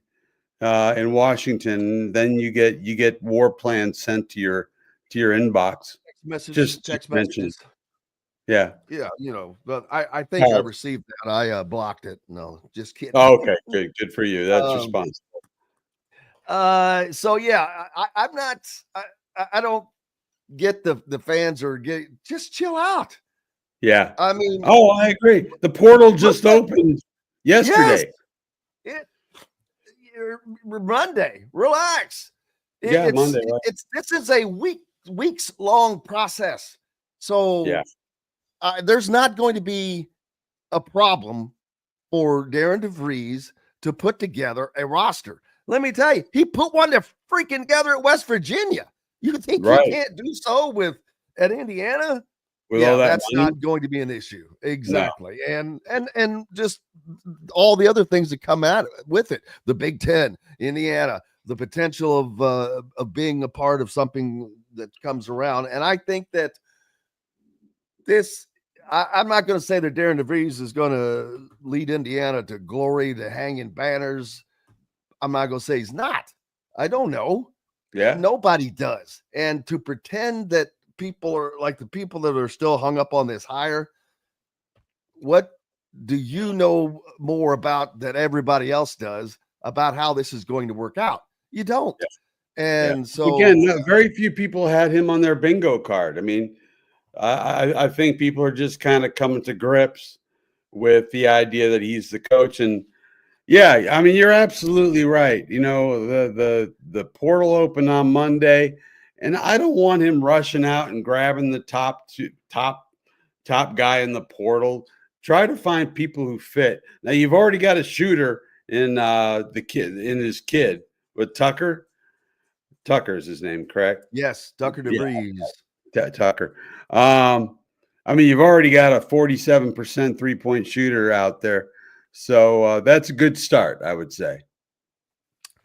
in Washington. Then you get war plans sent to your inbox. Text messages. Yeah. Yeah, but I think I received that. I blocked it. No, just kidding. Oh, okay, good for you. That's responsible. So yeah, I'm not. I don't get the fans just chill out. Yeah. I mean, I agree. The portal just opened yesterday. Yes. Monday. Relax. Monday. Right? This is a weeks long process. So there's not going to be a problem for Darian DeVries to put together a roster. Let me tell you, he put one freaking together at West Virginia. You think he can't do so at Indiana? That's not going to be an issue. Exactly. No. And just all the other things that come out with it. The Big Ten, Indiana, the potential of being a part of something that comes around. And I think that I'm not going to say that Darian DeVries is going to lead Indiana to glory, to hanging banners. I'm not going to say he's not. I don't know. Yeah. Nobody does. And to pretend that people are like the people that are still hung up on this hire, what do you know more about that everybody else does about how this is going to work out? You don't. Yeah. And so again, very few people had him on their bingo card. I mean, I think people are just kind of coming to grips with the idea that he's the coach. And yeah, I mean, you're absolutely right. The portal opened on Monday, and I don't want him rushing out and grabbing the top guy in the portal. Try to find people who fit. Now you've already got a shooter in his kid with Tucker. Tucker's his name, correct? Yes, Tucker DeVries. Yeah, Tucker. I mean, you've already got a 47% 3-point shooter out there. So that's a good start, I would say.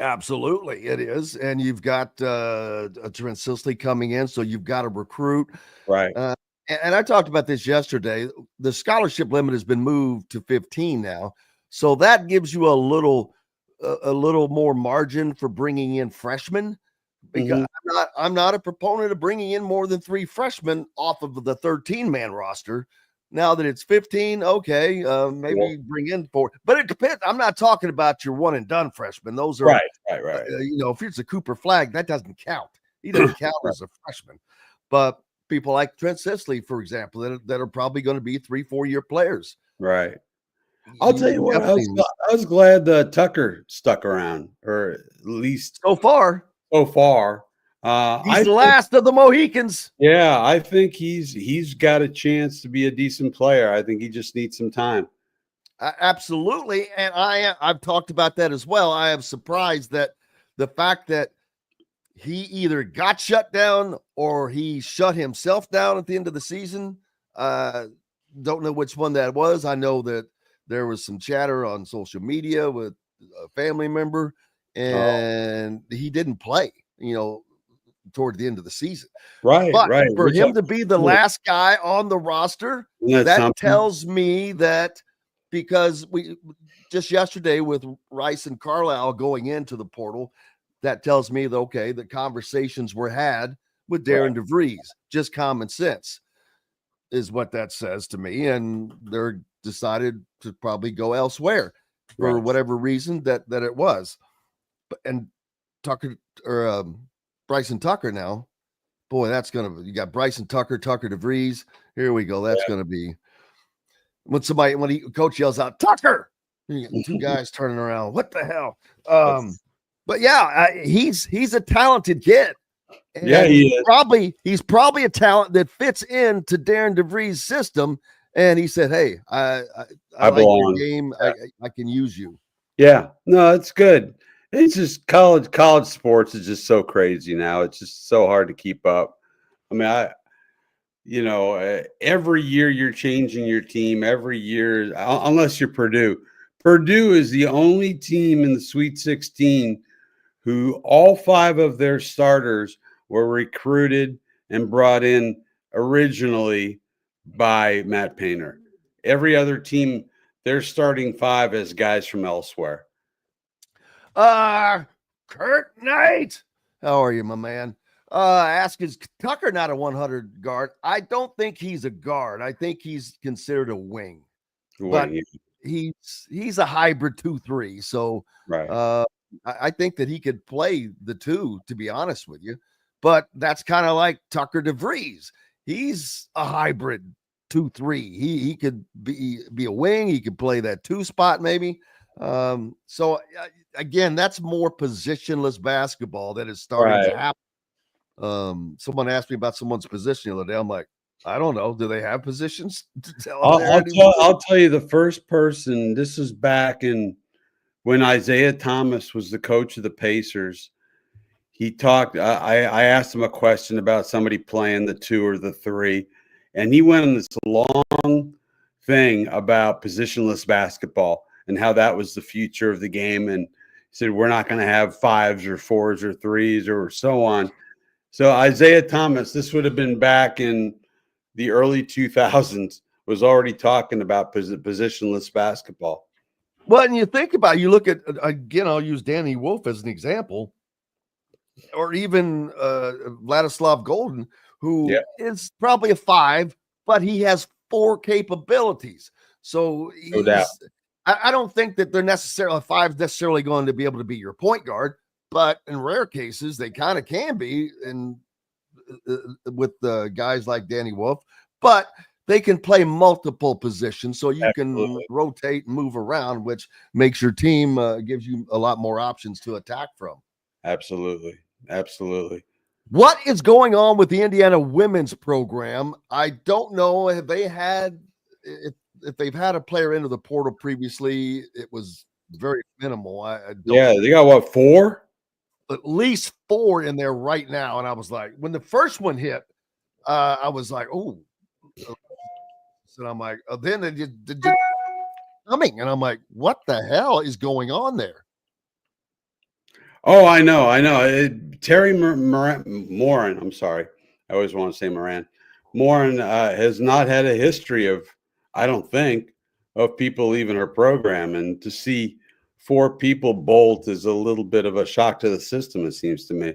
Absolutely, it is. And you've got Trent Sisley coming in, so you've got to recruit. Right. And I talked about this yesterday. The scholarship limit has been moved to 15 now. So that gives you a little more margin for bringing in freshmen. Because I'm not a proponent of bringing in more than 3 freshmen off of the 13-man roster. Now that it's 15, okay, maybe bring in 4. But it depends. I'm not talking about your one and done freshmen. Those are right. If it's a Cooper Flag, that doesn't count. He doesn't count as a freshman. But people like Trent Sisley, for example, that are probably going to be 3-4 year players. Right. I'll tell you what. I was glad Tucker stuck around, or at least so far. He's the last of the Mohicans. Yeah, I think he's got a chance to be a decent player. I think he just needs some time. Absolutely, and I've talked about that as well. I am surprised that the fact that he either got shut down or he shut himself down at the end of the season. Don't know which one that was. I know that there was some chatter on social media with a family member, and he didn't play, toward the end of the season. Right. For him to be the last guy on the roster, that tells me that, because we just yesterday with Rice and Carlisle going into the portal, that tells me that, okay, the conversations were had with Darian DeVries. Just common sense is what that says to me. And they're decided to probably go elsewhere for whatever reason that it was. And Tucker or Bryson Tucker now, boy, you got Bryson Tucker DeVries. Here we go. That's going to be when coach yells out Tucker, you get 2 guys turning around. What the hell? But yeah, he's a talented kid. And Yeah, he is. He's probably a talent that fits into Darian DeVries' system. And he said, "Hey, I like your belong. game. Yeah. I can use you." Yeah, no, it's good. It's just college sports is just so crazy now. It's just so hard to keep up. I mean, every year you're changing your team. Every year, unless you're Purdue. Purdue is the only team in the Sweet 16 who all 5 of their starters were recruited and brought in originally by Matt Painter. Every other team, their starting 5 is guys from elsewhere. Kurt Knight, how are you, my man? Ask, is Tucker not a 100 guard? I don't think he's a guard. I think he's considered a wing. But he's a hybrid 2-3. So right. I think that he could play the 2, to be honest with you. But that's kind of like Tucker DeVries. He's a hybrid 2-3. He could be a wing. He could play that 2 spot maybe. So again, that's more positionless basketball that is starting to happen. Someone asked me about someone's position the other day. I'm like, I don't know. Do they have positions? I'll tell you the first person. This is back in when Isaiah Thomas was the coach of the Pacers. He talked. I asked him a question about somebody playing the 2 or the 3, and he went on this long thing about positionless basketball and how that was the future of the game. And he said, we're not going to have 5s or 4s or 3s or so on. So Isaiah Thomas, this would have been back in the early 2000s, was already talking about positionless basketball. Well, and you think about it, you look at, again, I'll use Danny Wolf as an example, or even Vladislav Golden, who is probably a 5, but he has 4 capabilities. So no doubt. I don't think that they're necessarily 5 necessarily going to be able to be your point guard, but in rare cases they kind of can be, and with guys like Danny Wolf, but they can play multiple positions, so you can rotate and move around, which makes your team gives you a lot more options to attack from. Absolutely. What is going on with the Indiana women's program? I don't know. Have they had if they've had a player into the portal previously? It was very minimal. Yeah, they got what, 4? At least 4 in there right now. And I was like, when the first one hit, I was like, oh. So I'm like, then they just coming, and I'm like, what the hell is going on there? Oh, I know. Terry Moran. I'm sorry. I always want to say Moran. Moran has not had a history of, I don't think, of people leaving her program. And to see 4 people bolt is a little bit of a shock to the system, it seems to me.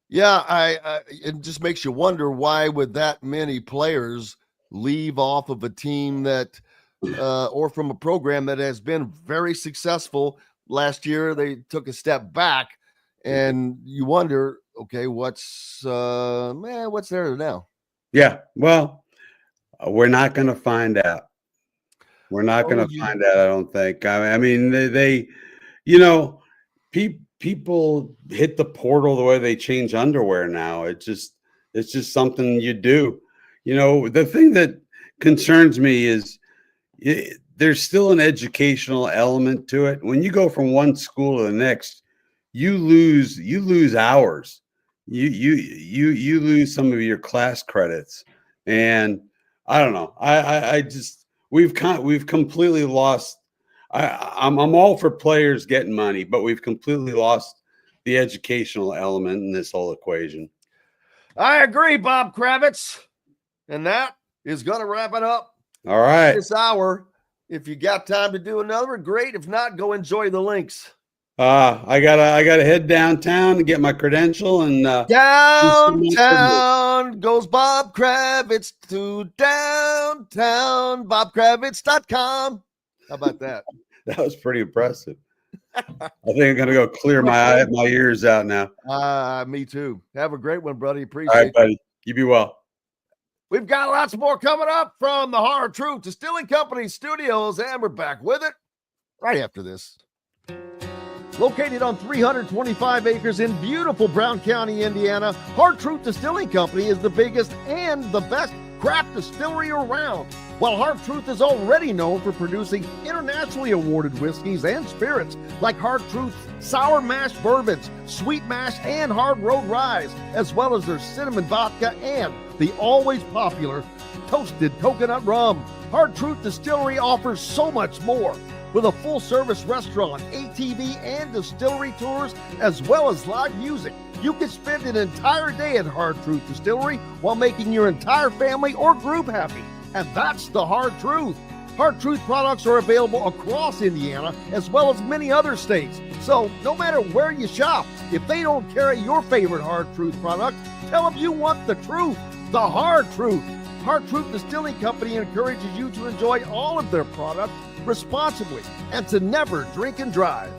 Yeah, it just makes you wonder, why would that many players leave off of a team that or from a program that has been very successful. Last year they took a step back, and you wonder, okay, what's there now? Yeah, well, we're not going to find out. We're not going to find out, I don't think. I mean, they people hit the portal the way they change underwear now. It's just something you do. The thing that concerns me is there's still an educational element to it. When you go from one school to the next, you lose hours. You lose some of your class credits, and I don't know. We've completely lost. I'm all for players getting money, but we've completely lost the educational element in this whole equation. I agree, Bob Kravitz. And that is going to wrap it up. All right. This hour. If you got time to do another, great. If not, go enjoy the links. I gotta head downtown and get my credential, and downtown goes Bob Kravitz to downtown. BobKravitz.com. How about that? That was pretty impressive. I think I'm gonna go clear my ears out now. Me too. Have a great one, buddy. Appreciate it. All right, buddy. You be well. We've got lots more coming up from the Hard Truth Distilling Company studios, and we're back with it right after this. Located on 325 acres in beautiful Brown County, Indiana, Hard Truth Distilling Company is the biggest and the best craft distillery around. While Hard Truth is already known for producing internationally awarded whiskeys and spirits like Hard Truth's sour mash bourbons, sweet mash, and hard road ryes, as well as their cinnamon vodka and the always popular toasted coconut rum. Hard Truth Distillery offers so much more. With a full-service restaurant, ATV, and distillery tours, as well as live music, you can spend an entire day at Hard Truth Distillery while making your entire family or group happy. And that's the Hard Truth. Hard Truth products are available across Indiana, as well as many other states. So no matter where you shop, if they don't carry your favorite Hard Truth product, tell them you want the truth, the Hard Truth. Hard Truth Distilling Company encourages you to enjoy all of their products responsibly and to never drink and drive.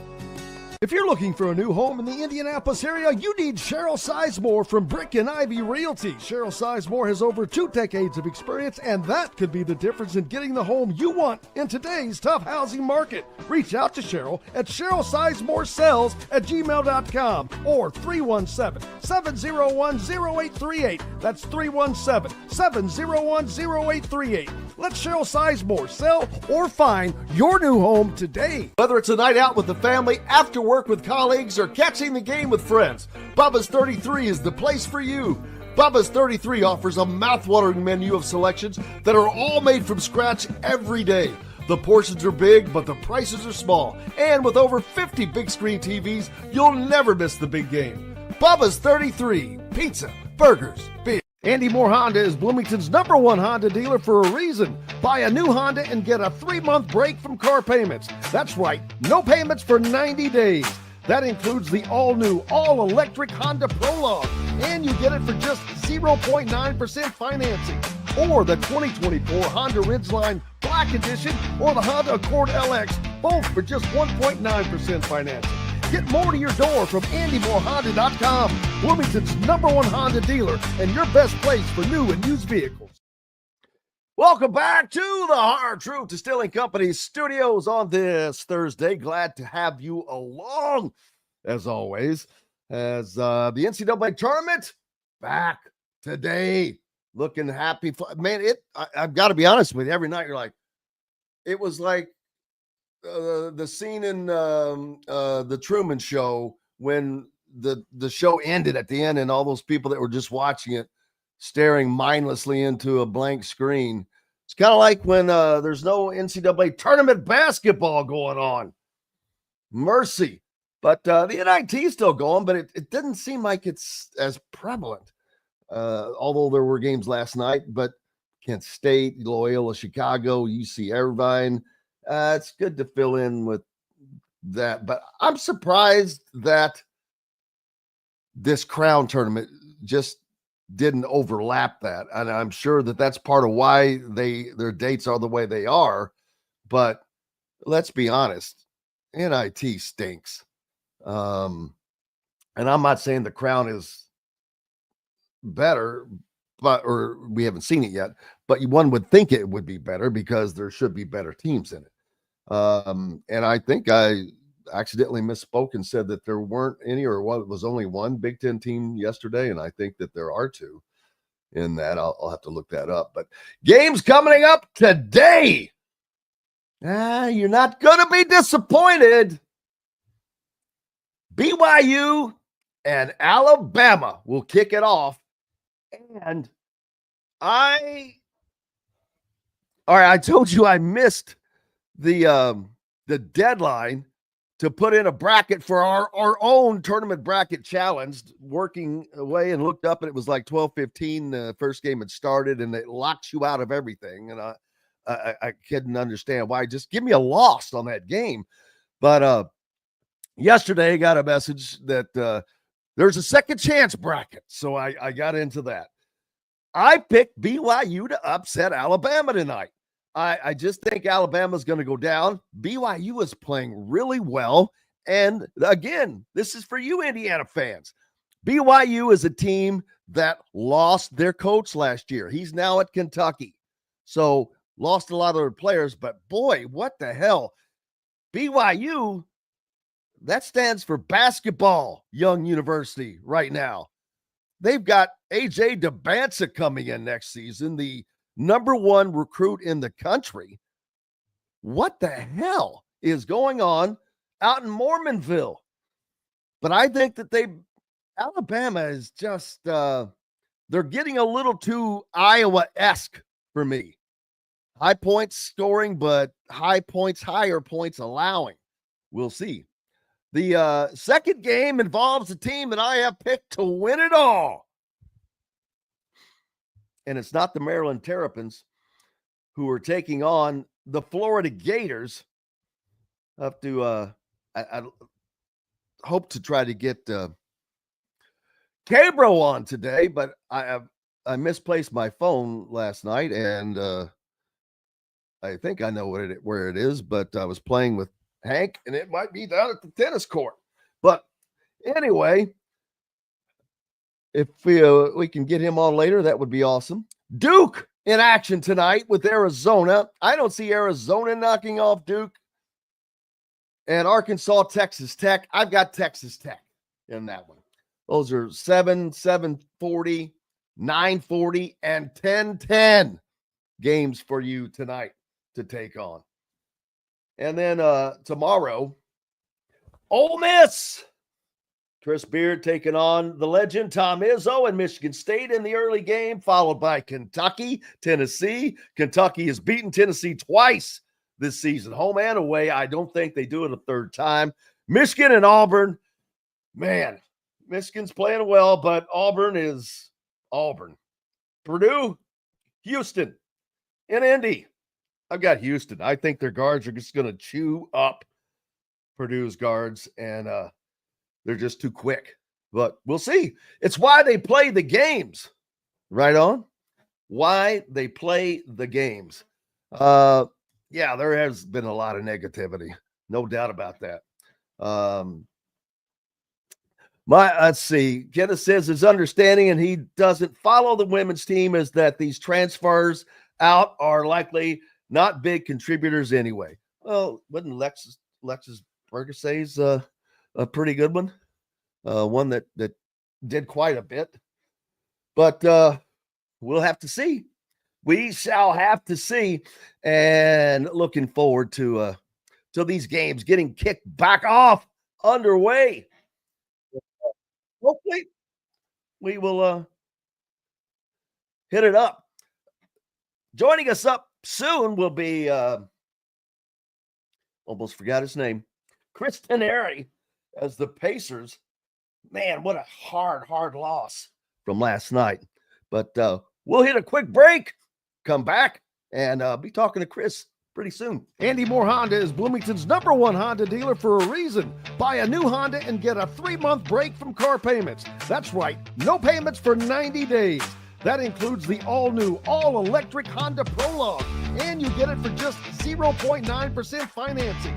If you're looking for a new home in the Indianapolis area, you need Cheryl Sizemore from Brick and Ivy Realty. Cheryl Sizemore has over 2 decades of experience, and that could be the difference in getting the home you want in today's tough housing market. Reach out to Cheryl at CherylSizemoreSells@gmail.com or 317-701-0838. That's 317-701-0838. Let Cheryl Sizemore sell or find your new home today. Whether it's a night out with the family, after work with colleagues, or catching the game with friends, Bubba's 33 is the place for you. Bubba's 33 offers a mouthwatering menu of selections that are all made from scratch every day. The portions are big, but the prices are small. And with over 50 big screen TVs, you'll never miss the big game. Bubba's 33, pizza, burgers, beer. Andy Moore Honda is Bloomington's #1 Honda dealer for a reason. Buy a new Honda and get a 3-month break from car payments. That's right, no payments for 90 days. That includes the all-new, all-electric Honda Prologue, and you get it for just 0.9% financing. Or the 2024 Honda Ridgeline Black Edition or the Honda Accord LX, both for just 1.9% financing. Get more to your door from AndyMooreHonda.com, Bloomington's #1 Honda dealer and your best place for new and used vehicles. Welcome back to the Hard Truth Distilling Company studios on this Thursday. Glad to have you along, as always, as the NCAA tournament back today. Looking happy. Man, I've got to be honest with you. Every night you're like, it was like the scene in the Truman Show when the show ended at the end and all those people that were just watching it staring mindlessly into a blank screen. It's kind of like when there's no NCAA tournament basketball going on. Mercy. But the NIT is still going, but it didn't seem like it's as prevalent. Although there were games last night, but Kent State, Loyola Chicago, UC Irvine. It's good to fill in with that, but I'm surprised that this Crown tournament just didn't overlap that, and I'm sure that that's part of why their dates are the way they are. But let's be honest, NIT stinks, and I'm not saying the Crown is better, or we haven't seen it yet, but one would think it would be better because there should be better teams in it. And I think I accidentally misspoke and said that there weren't any, or it was only one Big Ten team yesterday. And I think that there are 2 in that. I'll have to look that up, but games coming up today. You're not going to be disappointed. BYU and Alabama will kick it off. And I told you I missed the deadline to put in a bracket for our own tournament bracket challenge, working away, and looked up and it was like 12:15. The first game had started and it locks you out of everything. And I couldn't understand why. Just give me a loss on that game. But yesterday I got a message that there's a second chance bracket. So I got into that. I picked BYU to upset Alabama tonight. I just think Alabama's going to go down. BYU is playing really well. And again, this is for you Indiana fans. BYU is a team that lost their coach last year. He's now at Kentucky. So lost a lot of their players, but boy, what the hell? BYU, That stands for Basketball Young University right now. They've got AJ DeBansa coming in next season, the #1 recruit in the country. What the hell is going on out in Mormonville? But I think that Alabama is just, they're getting a little too Iowa-esque for me. High points scoring, but higher points allowing. We'll see. The second game involves a team that I have picked to win it all. And it's not the Maryland Terrapins, who are taking on the Florida Gators. I have to, I hope to try to get Cabro on today, but I misplaced my phone last night, and I think I know where it is, but I was playing with Hank, and it might be down at the tennis court. But anyway, if we can get him on later, that would be awesome. Duke in action tonight with Arizona. I don't see Arizona knocking off Duke. And Arkansas, Texas Tech. I've got Texas Tech in that one. Those are 7:40, 9:40, and 10:10 games for you tonight to take on. And then tomorrow, Ole Miss. Chris Beard taking on the legend Tom Izzo and Michigan State in the early game, followed by Kentucky, Tennessee. Kentucky has beaten Tennessee twice this season, home and away. I don't think they do it a third time. Michigan and Auburn. Man, Michigan's playing well, but Auburn is Auburn. Purdue, Houston, and Indy. I've got Houston. I think their guards are just going to chew up Purdue's guards, and they're just too quick. But we'll see. It's why they play the games. Right on? Why they play the games. Yeah, there has been a lot of negativity. No doubt about that. Let's see. Kenneth says his understanding, and he doesn't follow the women's team, is that these transfers out are likely not big contributors anyway. Well, wasn't Lexus Burgesay's a pretty good one? One that did quite a bit. But we'll have to see. We shall have to see. And looking forward to these games getting kicked back off, underway. Hopefully, we will hit it up. Joining us up soon will be, almost forgot his name, Chris Denari, as the Pacers. Man, what a hard loss from last night. But we'll hit a quick break, come back, and be talking to Chris pretty soon. Andy Moore Honda is Bloomington's #1 Honda dealer for a reason. Buy a new Honda and get a 3-month break from car payments. That's right, no payments for 90 days. That includes the all-new, all-electric Honda Prologue, and you get it for just 0.9% financing.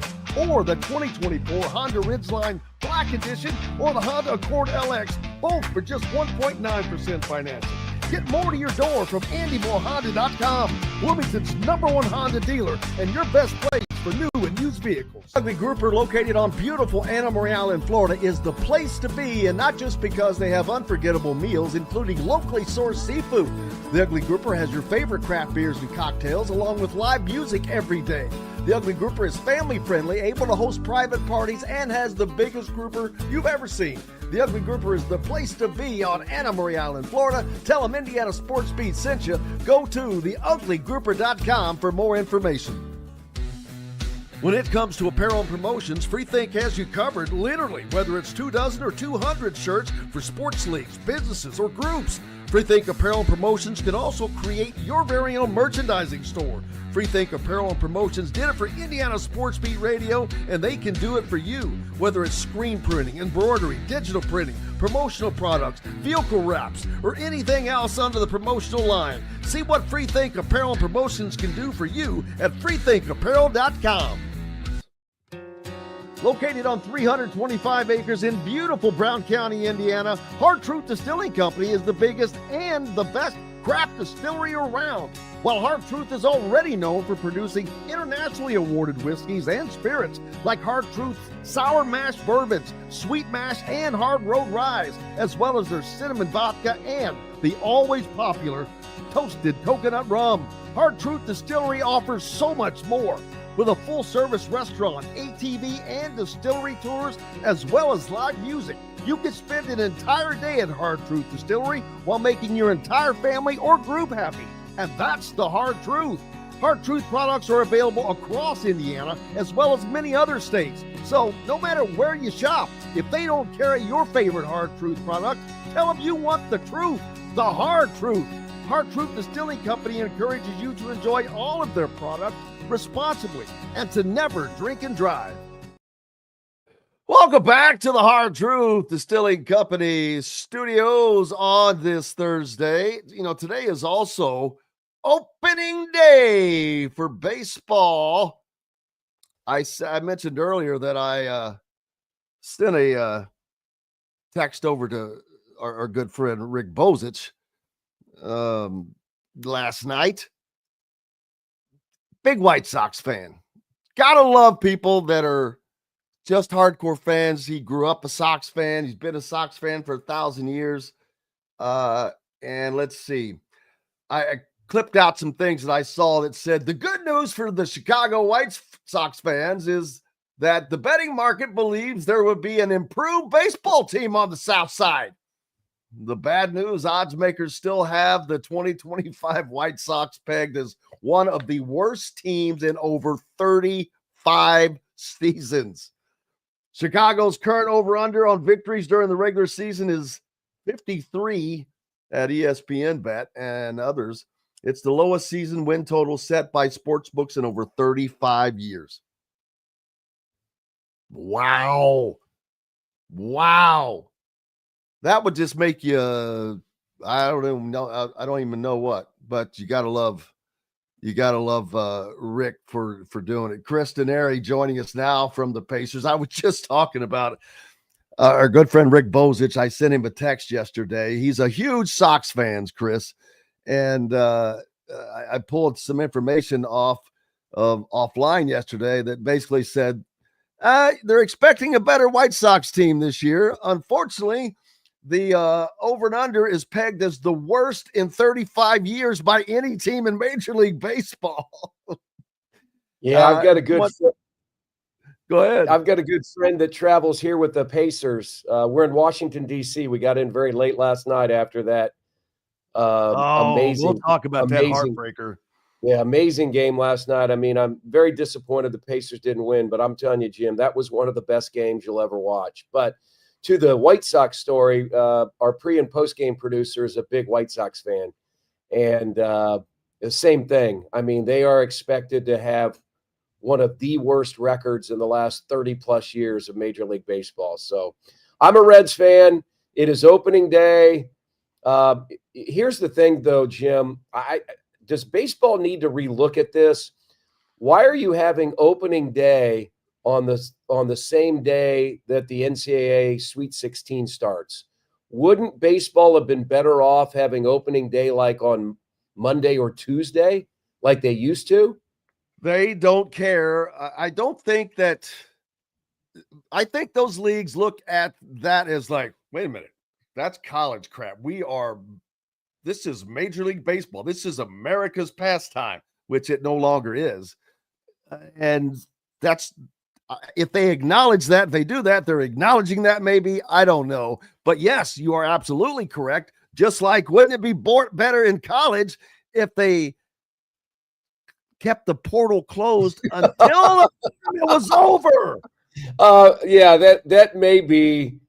Or the 2024 Honda Ridgeline Black Edition or the Honda Accord LX, both for just 1.9% financing. Get more to your door from AndyMooreHonda.com, Bloomington's #1 Honda dealer and your best place for new and used vehicles. Ugly Grouper, located on beautiful Anna Marie in Florida, is the place to be, and not just because they have unforgettable meals, including locally sourced seafood. The Ugly Grouper has your favorite craft beers and cocktails, along with live music every day. The Ugly Grouper is family-friendly, able to host private parties, and has the biggest grouper you've ever seen. The Ugly Grouper is the place to be on Anna Marie Island, Florida. Tell them Indiana Sports Beat sent you. Go to theuglygrouper.com for more information. When it comes to apparel and promotions, Freethink has you covered, literally, whether it's 24 or 200 shirts for sports leagues, businesses, or groups. Freethink Apparel and Promotions can also create your very own merchandising store. Freethink Apparel and Promotions did it for Indiana Sports Beat Radio, and they can do it for you. Whether it's screen printing, embroidery, digital printing, promotional products, vehicle wraps, or anything else under the promotional line. See what Freethink Apparel and Promotions can do for you at freethinkapparel.com. Located on 325 acres in beautiful Brown County, Indiana, Hard Truth Distilling Company is the biggest and the best craft distillery around. While Hard Truth is already known for producing internationally awarded whiskeys and spirits like Hard Truth's sour mash bourbons, sweet mash, and hard road ryes, as well as their cinnamon vodka and the always popular toasted coconut rum, Hard Truth Distillery offers so much more. With a full-service restaurant, ATV, and distillery tours, as well as live music, you can spend an entire day at Hard Truth Distillery while making your entire family or group happy. And that's the Hard Truth. Hard Truth products are available across Indiana, as well as many other states. So no matter where you shop, if they don't carry your favorite Hard Truth product, tell them you want the truth, the Hard Truth. Hard Truth Distilling Company encourages you to enjoy all of their products responsibly and to never drink and drive. Welcome back to the Hard Truth Distilling Company studios on this Thursday. You know, today is also opening day for baseball. I mentioned earlier that I sent a text over to our good friend Rick Bozich last night. Big White Sox fan. Gotta love people that are just hardcore fans. He grew up a Sox fan. He's been a Sox fan for 1,000 years. And let's see. I clipped out some things that I saw that said the good news for the Chicago White Sox fans is that the betting market believes there would be an improved baseball team on the South Side. The bad news, odds makers still have the 2025 White Sox pegged as one of the worst teams in over 35 seasons. Chicago's current over-under on victories during the regular season is 53 at ESPN Bet and others. It's the lowest season win total set by sportsbooks in over 35 years. Wow. That would just make you, I don't even know what, but you got to love Rick for doing it. Chris Denari joining us now from the Pacers. I was just talking about our good friend Rick Bozich. I sent him a text yesterday. He's a huge Sox fan, Chris. And I pulled some information offline yesterday that basically said they're expecting a better White Sox team this year. Unfortunately, the over and under is pegged as the worst in 35 years by any team in Major League Baseball. Yeah, I've got a good. Go ahead. I've got a good friend that travels here with the Pacers. We're in Washington, D.C. We got in very late last night after that. Amazing. We'll talk about that heartbreaker. Yeah, amazing game last night. I mean, I'm very disappointed the Pacers didn't win, but I'm telling you, Jim, that was one of the best games you'll ever watch. But to the White Sox story, our pre- and post-game producer is a big White Sox fan. And the same thing. I mean, they are expected to have one of the worst records in the last 30-plus years of Major League Baseball. So I'm a Reds fan. It is opening day. Here's the thing, though, Jim. Does baseball need to relook at this? Why are you having opening day on the same day that the NCAA Sweet 16 starts? Wouldn't baseball have been better off having opening day like on Monday or Tuesday, like they used to? They don't care. I think those leagues look at that as like, wait a minute, that's college crap. This is Major League Baseball. This is America's pastime, which it no longer is. And that's, if they acknowledge that, they do that, they're acknowledging that maybe, I don't know. But yes, you are absolutely correct. Just like, wouldn't it be better in college if they kept the portal closed until it was over? Yeah, that may be.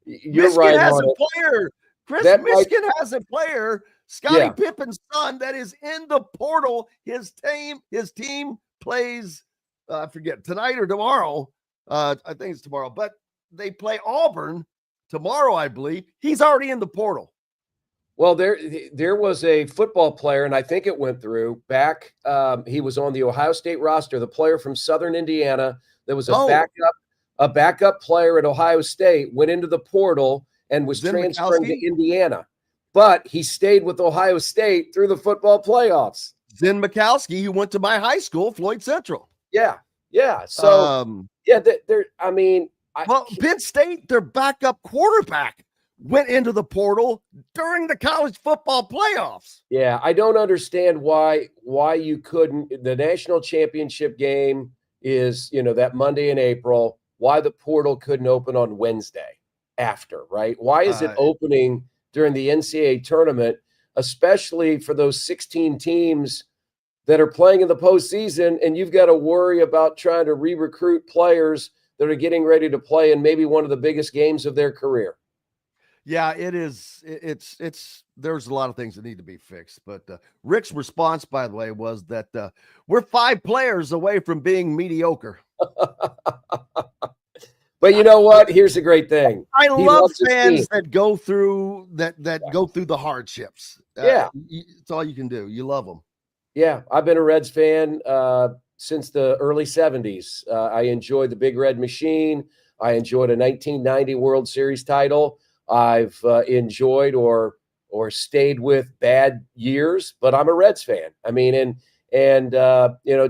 You're Michigan right. Has a player. Michigan has a player, Scottie Pippen's son, that is in the portal. His team plays, I forget, tonight or tomorrow. I think it's tomorrow, but they play Auburn tomorrow, I believe. He's already in the portal. Well, there was a football player, and I think it went through back. He was on the Ohio State roster, the player from Southern Indiana. There was a backup player at Ohio State, went into the portal and was transferring to Indiana. but he stayed with Ohio State through the football playoffs. Zen Mikowski, who went to my high school, Floyd Central. Yeah. So, Penn State, their backup quarterback went into the portal during the college football playoffs. Yeah, I don't understand why you couldn't. The national championship game is, that Monday in April, why the portal couldn't open on Wednesday after, right? Why is it opening during the NCAA tournament, especially for those 16 teams that are playing in the postseason, and you've got to worry about trying to re-recruit players that are getting ready to play in maybe one of the biggest games of their career? Yeah, it is. There's a lot of things that need to be fixed. But Rick's response, by the way, was that we're 5 players away from being mediocre. But you know what? Here's the great thing. I love fans that go through go through the hardships. It's all you can do. You love them. Yeah, I've been a Reds fan since the early 70s. I enjoyed the Big Red Machine. I enjoyed a 1990 World Series title. I've enjoyed or stayed with bad years, but I'm a Reds fan. I mean, and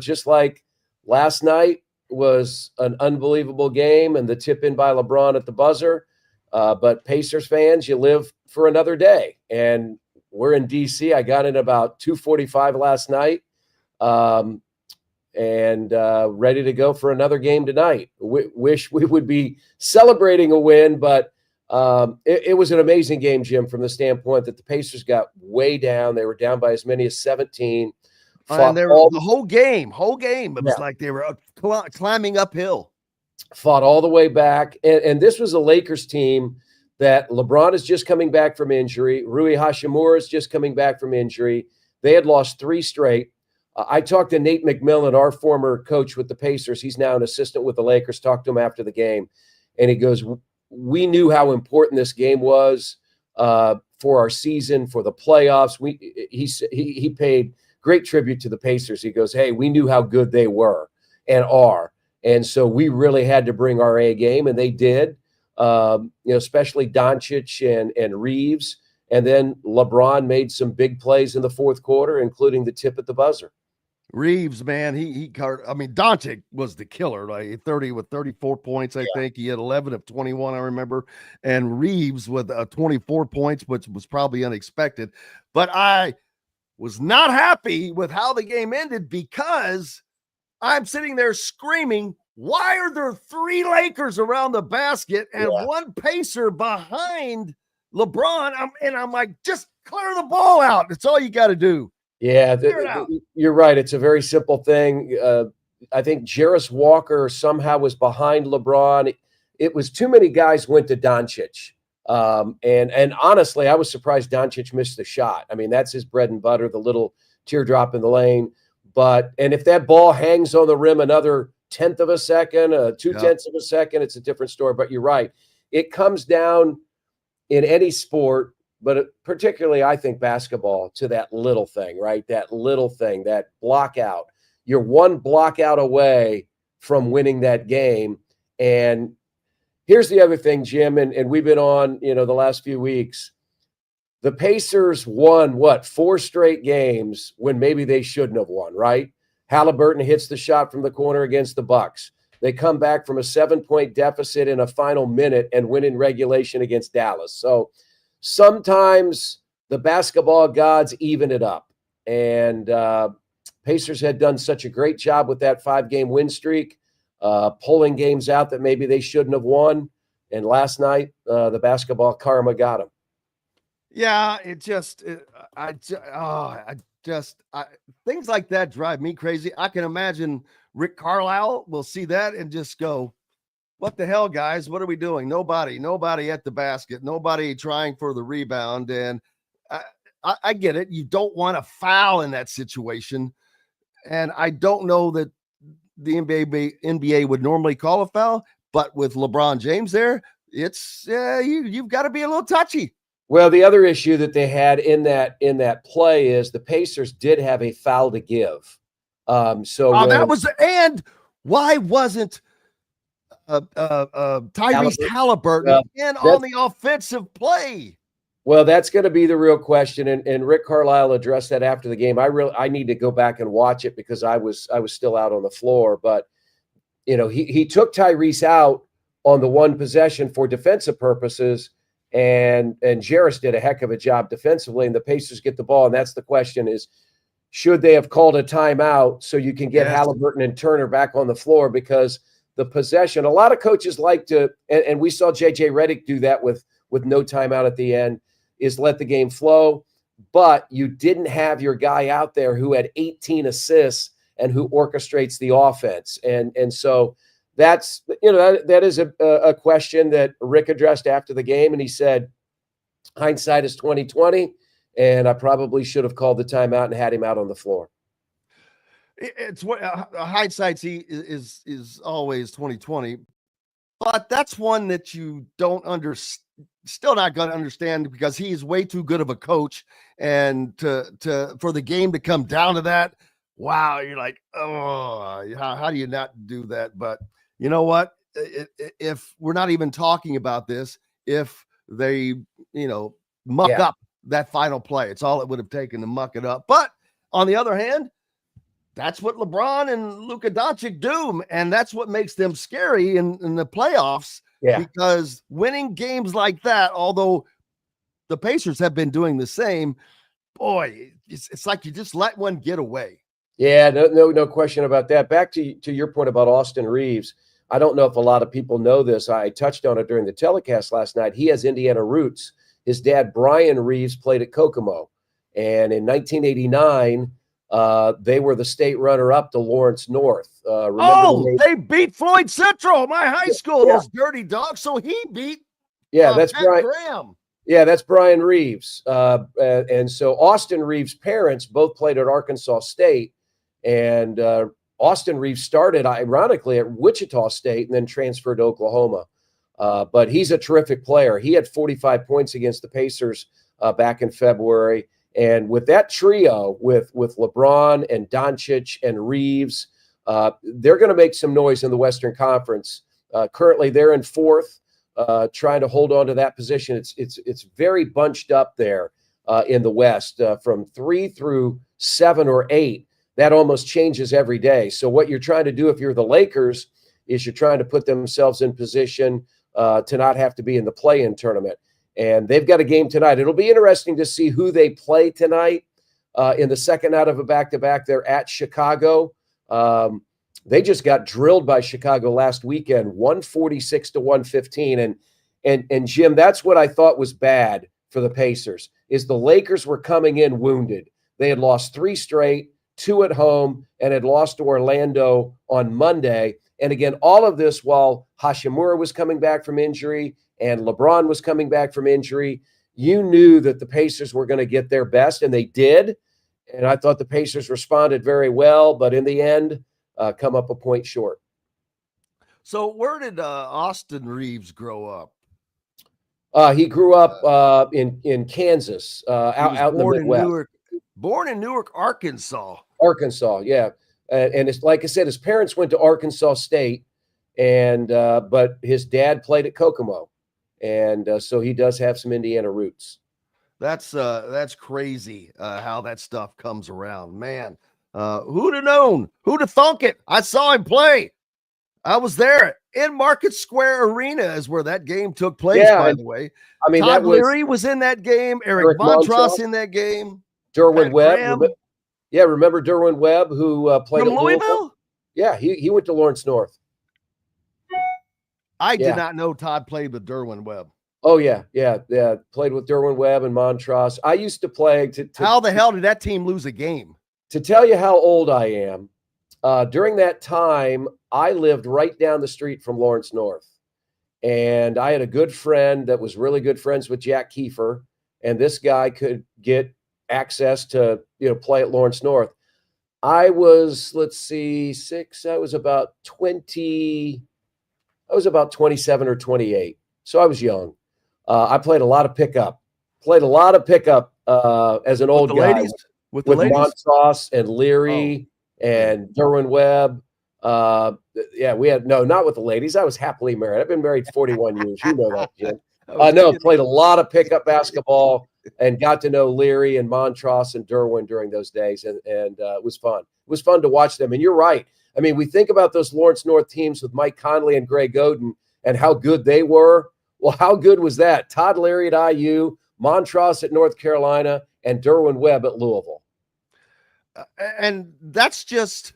just like last night was an unbelievable game and the tip in by LeBron at the buzzer. But Pacers fans, you live for another day. And we're in DC. I got in about 2:45 last night, and ready to go for another game tonight. Wish we would be celebrating a win, but it was an amazing game, Jim, from the standpoint that the Pacers got way down. They were down by as many as 17. And they were the whole game. It was like they were climbing uphill. Fought all the way back. And this was a Lakers team that LeBron is just coming back from injury. Rui Hachimura is just coming back from injury. They had lost 3 straight. I talked to Nate McMillan, our former coach with the Pacers. He's now an assistant with the Lakers. Talked to him after the game. And he goes, we knew how important this game was for our season, for the playoffs. He paid great tribute to the Pacers. He goes, hey, we knew how good they were and are. And so we really had to bring our A game, and they did, especially Doncic and Reeves. And then LeBron made some big plays in the fourth quarter, including the tip at the buzzer. Reeves, man, Doncic was the killer, like 34 points, I think. He had 11 of 21, I remember. And Reeves with 24 points, which was probably unexpected. But I was not happy with how the game ended because I'm sitting there screaming, why are there 3 Lakers around the basket and 1 Pacer behind LeBron? I'm like, just clear the ball out. That's all you got to do. Yeah, you're right. It's a very simple thing. I think Jarris Walker somehow was behind LeBron. It was too many guys went to Doncic. And honestly, I was surprised Doncic missed the shot. I mean, that's his bread and butter, the little teardrop in the lane. And if that ball hangs on the rim another 1/10 of a second, 2/10 of a second, it's a different story. But you're right. It comes down in any sport, but particularly, I think, basketball, to that little thing, right? That little thing, that block out. You're 1 block out away from winning that game. And here's the other thing, Jim, and we've been on, the last few weeks. The Pacers won, 4 straight games when maybe they shouldn't have won, right? Halliburton hits the shot from the corner against the Bucks. They come back from a 7-point deficit in a final minute and win in regulation against Dallas. So sometimes the basketball gods even it up. And Pacers had done such a great job with that 5-game win streak, pulling games out that maybe they shouldn't have won. And last night, the basketball karma got them. Yeah, things like that drive me crazy. I can imagine Rick Carlisle will see that and just go, what the hell, guys? What are we doing? Nobody at the basket, nobody trying for the rebound. And I get it. You don't want to foul in that situation. And I don't know that the NBA would normally call a foul, but with LeBron James there, it's you've got to be a little touchy. Well, the other issue that they had in that play is the Pacers did have a foul to give. And why wasn't Tyrese Halliburton on the offensive play? Well, that's going to be the real question, and Rick Carlisle addressed that after the game. I need to go back and watch it because I was still out on the floor, but he took Tyrese out on the one possession for defensive purposes, and Jarris did a heck of a job defensively, and the Pacers get the ball, and that's the question: is should they have called a timeout so you can get Halliburton and Turner back on the floor? Because the possession, a lot of coaches like to, and we saw JJ Redick do that with no timeout at the end, is let the game flow. But you didn't have your guy out there who had 18 assists and who orchestrates the offense. And so that's, that is a question that Rick addressed after the game. And he said, hindsight is 20/20. And I probably should have called the timeout and had him out on the floor. It's what hindsight is always 20/20, but that's one that you don't still not going to understand because he's way too good of a coach. And for the game to come down to that, wow, you're like, oh, how do you not do that? But you know what? If we're not even talking about this, if they, muck up that final play, it's all it would have taken to muck it up. But on the other hand, that's what LeBron and Luka Doncic do, and that's what makes them scary in the playoffs. Yeah. Because winning games like that, although the Pacers have been doing the same, boy, it's like you just let one get away. Yeah, no question about that. Back to your point about Austin Reeves. I don't know if a lot of people know this. I touched on it during the telecast last night. He has Indiana roots. His dad, Brian Reeves, played at Kokomo. And in 1989, they were the state runner-up to Lawrence North. They beat Floyd Central, my high school, those dirty dogs. So he beat that's Brian Graham. Yeah, that's Brian Reeves. And so Austin Reeves' parents both played at Arkansas State. And Austin Reeves started, ironically, at Wichita State and then transferred to Oklahoma. But he's a terrific player. He had 45 points against the Pacers back in February. And with that trio, with LeBron and Doncic and Reeves, they're going to make some noise in the Western Conference. Currently, they're in fourth, trying to hold on to that position. It's very bunched up there in the West, from 3 through 7 or 8. That almost changes every day. So what you're trying to do if you're the Lakers is you're trying to put themselves in position to not have to be in the play-in tournament. And they've got a game tonight. It'll be interesting to see who they play tonight in the second out of a back-to-back. They're at Chicago. They just got drilled by Chicago last weekend, 146-115. And Jim, that's what I thought was bad for the Pacers, is the Lakers were coming in wounded. They had lost 3 straight, 2 at home, and had lost to Orlando on Monday. And again, all of this while Hashimura was coming back from injury and LeBron was coming back from injury. You knew that the Pacers were going to get their best, and they did. And I thought the Pacers responded very well, but in the end, come up a point short. So where did Austin Reeves grow up? He grew up in Kansas, out in the Midwest. Born in Newark, Arkansas. Arkansas, yeah. And it's like I said, his parents went to Arkansas State, and but his dad played at Kokomo. And so he does have some Indiana roots. That's crazy how that stuff comes around, man. Who'd have known? Who'd have thunk it? I saw him play. I was there in Market Square Arena is where that game took place, by the way. I mean, Todd Leary was in that game. Eric Montross in that game. Derwin Webb. Remember Derwin Webb, who played from at Louisville? Yeah, he went to Lawrence North. I did not know Todd played with Derwin Webb. Oh, yeah. Played with Derwin Webb and Montross. I used to play. How the hell did that team lose a game? To tell you how old I am, during that time, I lived right down the street from Lawrence North. And I had a good friend that was really good friends with Jack Kiefer. And this guy could get access to, play at Lawrence North. I was, I was about 27 or 28. So I was young. I played a lot of pickup. As an old guy. With Montross and Leary and Derwin Webb. We had not with the ladies. I was happily married. I've been married 41 years. You know that, Jim. No, played a lot of pickup basketball and got to know Leary and Montross and Derwin during those days, and it was fun. It was fun to watch them. And you're right. I mean, we think about those Lawrence North teams with Mike Conley and Greg Oden and how good they were. Well, how good was that? Todd Leary at IU, Montross at North Carolina, and Derwin Webb at Louisville. And that's just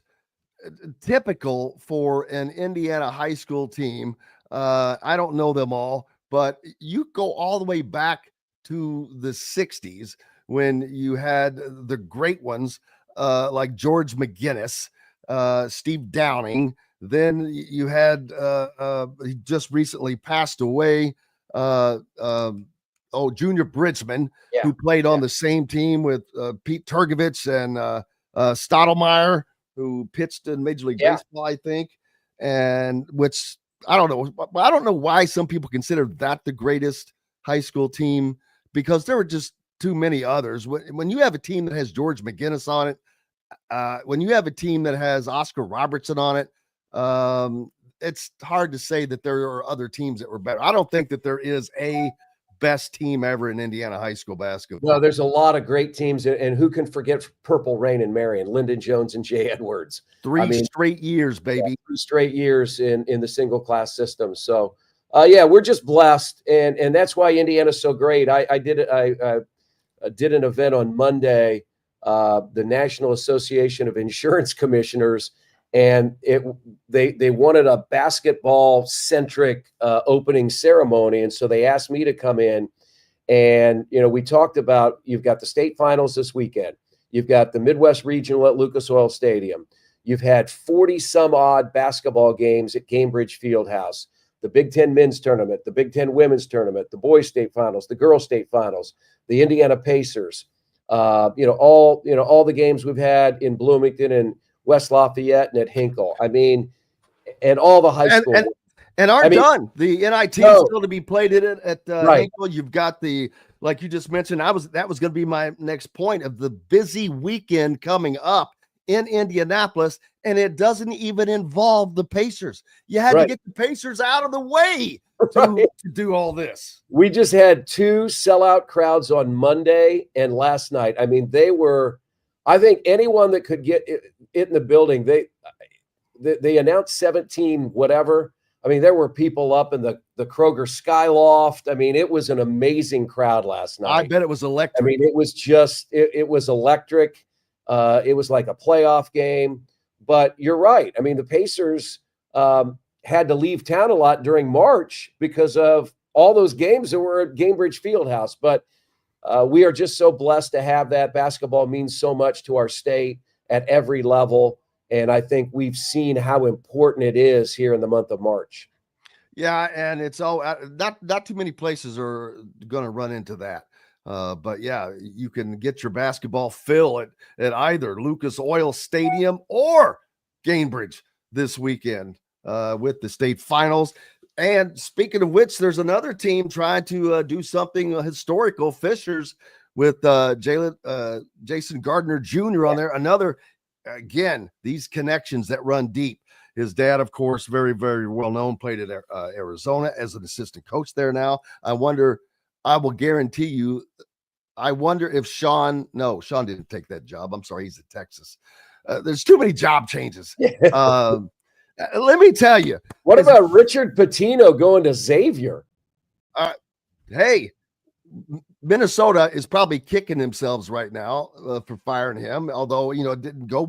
typical for an Indiana high school team. I don't know them all, but you go all the way back to the 60s when you had the great ones like George McGinnis, Steve Downing. Then you had he just recently passed away, Junior Bridgman, who played on the same team with Pete Turgovich and Stottlemyre, who pitched in Major League Baseball, I think, and which I don't know. I don't know why some people consider that the greatest high school team, because there were just too many others. When you have a team that has George McGinnis on it, when you have a team that has Oscar Robertson on it, it's hard to say that there are other teams that were better. I don't think that there is a best team ever in Indiana high school basketball. No, there's a lot of great teams, and who can forget Purple Rain and Marion, Lyndon Jones and Jay Edwards. Three straight years, baby. Yeah, 3 straight years in the single class system. So, we're just blessed, and that's why Indiana's so great. I did an event on Monday, the National Association of Insurance Commissioners, and they wanted a basketball centric opening ceremony, and so they asked me to come in. And we talked about, you've got the state finals this weekend, you've got the Midwest Regional at Lucas Oil Stadium, you've had 40 some odd basketball games at Cambridge Fieldhouse, the Big Ten men's tournament, the Big Ten women's tournament, the boys state finals, the girls state finals, the Indiana Pacers, all the games we've had in Bloomington and West Lafayette and at Hinkle. I mean, and all the high school. And done. The NIT is still to be played at Hinkle. You've got like you just mentioned, that was going to be my next point of the busy weekend coming up in Indianapolis, and it doesn't even involve the Pacers. You had to get the Pacers out of the way to do all this. We just had 2 sellout crowds on Monday and last night. I mean, I think anyone that could get it in the building, they announced 17 whatever. I mean, there were people up in the Kroger Skyloft. I mean, it was an amazing crowd last night. I bet it was electric. I mean, it was just it was electric. It was like a playoff game. But you're right. I mean, the Pacers had to leave town a lot during March because of all those games that were at Cambridge Fieldhouse. But we are just so blessed to have that. Basketball means so much to our state at every level. And I think we've seen how important it is here in the month of March. Yeah, and it's all not too many places are going to run into that. But yeah, you can get your basketball fill at either Lucas Oil Stadium or Cambridge this weekend with the state finals. And speaking of which, there's another team trying to do something historical, Fishers, with Jason Gardner Jr. on there. Another, again, these connections that run deep. His dad, of course, very, very well known, played at Arizona as an assistant coach there now. I will guarantee you, I wonder if Sean didn't take that job. I'm sorry, he's at Texas. There's too many job changes. Let me tell you. What about Richard Pitino going to Xavier? Hey, Minnesota is probably kicking themselves right now for firing him, although, it didn't go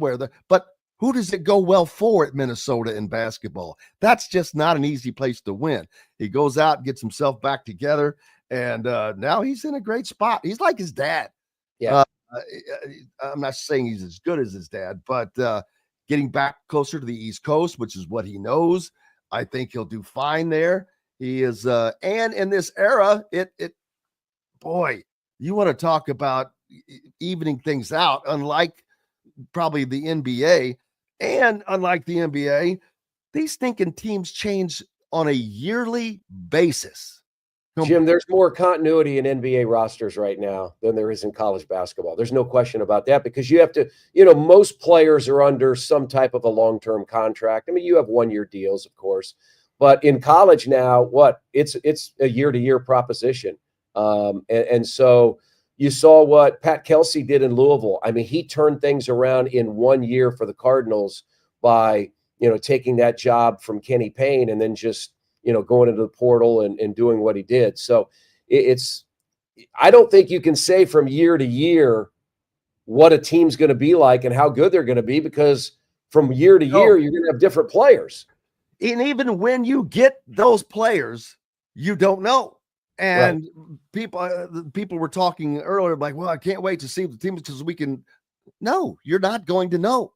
but who does it go well for at Minnesota in basketball? That's just not an easy place to win. He goes out and gets himself back together, and now he's in a great spot. He's like his dad. Yeah. I'm not saying he's as good as his dad, but getting back closer to the East Coast, which is what he knows, I think he'll do fine there. He is, and in this era, boy, you want to talk about evening things out, unlike probably the NBA. And unlike the NBA, these stinking teams change on a yearly basis. Jim, there's more continuity in NBA rosters right now than there is in college basketball. There's no question about that, because you have to, most players are under some type of a long-term contract. I mean, you have 1-year deals, of course, But in college now, it's a year-to-year proposition. And so you saw what Pat Kelsey did in Louisville. I mean, he turned things around in 1 year for the Cardinals by, taking that job from Kenny Payne and then just, going into the portal and doing what he did. So I don't think you can say from year to year what a team's going to be like and how good they're going to be, because from year to year, you're going to have different players. And even when you get those players, you don't know. And people were talking earlier, like, well, I can't wait to see the team because we can. No, you're not going to know.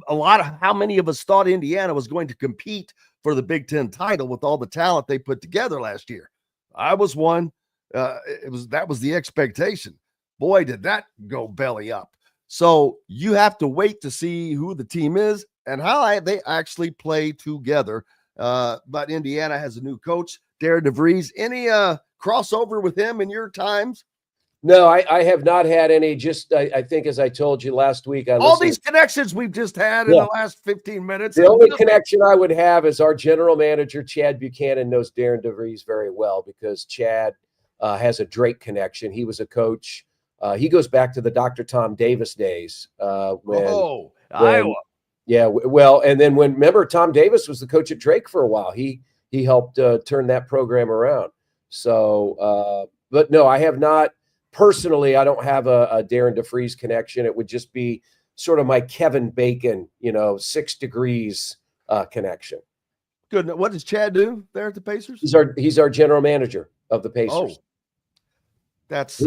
How many of us thought Indiana was going to compete for the Big Ten title with all the talent they put together last year? I was one. That was the expectation. Boy, did that go belly up. So you have to wait to see who the team is and how they actually play together. But Indiana has a new coach, Darian DeVries. Any crossover with him in your times? No, I have not had any. Just I think, as I told you last week, all these connections we've just had in the last 15 minutes. The only connection I would have is our general manager, Chad Buchanan, knows Darian DeVries very well because Chad has a Drake connection. He was a coach. He goes back to the Dr. Tom Davis days. Iowa. Yeah, well, and then remember, Tom Davis was the coach at Drake for a while. He helped turn that program around. So, but no, I have not. Personally, I don't have a Darian DeVries connection. It would just be sort of my Kevin Bacon, 6 degrees connection. Good. What does Chad do there at the Pacers? He's our general manager of the Pacers. Oh, that's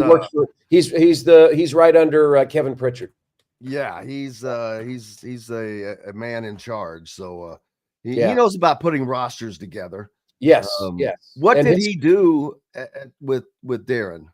he's right under Kevin Pritchard. Yeah, he's a man in charge. So he knows about putting rosters together. Yes, yes. What did he do with Darren?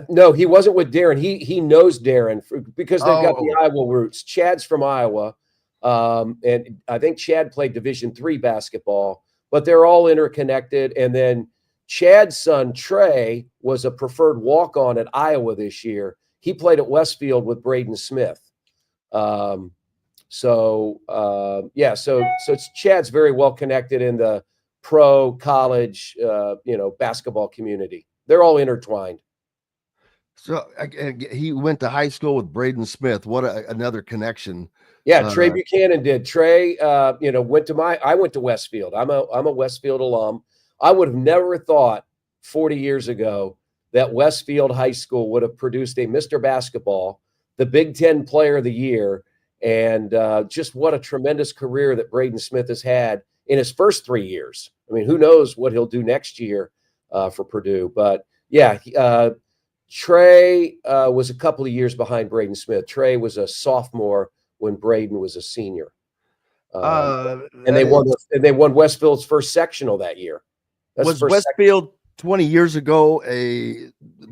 No, he wasn't with Darren. He knows Darren because they've got the Iowa roots. Chad's from Iowa, and I think Chad played Division III basketball, but they're all interconnected. And then Chad's son, Trey, was a preferred walk-on at Iowa this year. He played at Westfield with Braden Smith. So it's Chad's very well connected in the pro college, basketball community. They're all intertwined. So he went to high school with Braden Smith. What another connection. Yeah, Trey Buchanan did. Trey, I went to Westfield. I'm a Westfield alum. I would have never thought 40 years ago that Westfield High School would have produced a Mr. Basketball, the Big Ten Player of the Year, and just what a tremendous career that Braden Smith has had in his first 3 years. I mean, who knows what he'll do next year for Purdue. But, yeah, Trey was a couple of years behind Braden Smith. Trey was a sophomore when Braden was a senior. And they won Westfield's first sectional that year. Was Westfield 20 years ago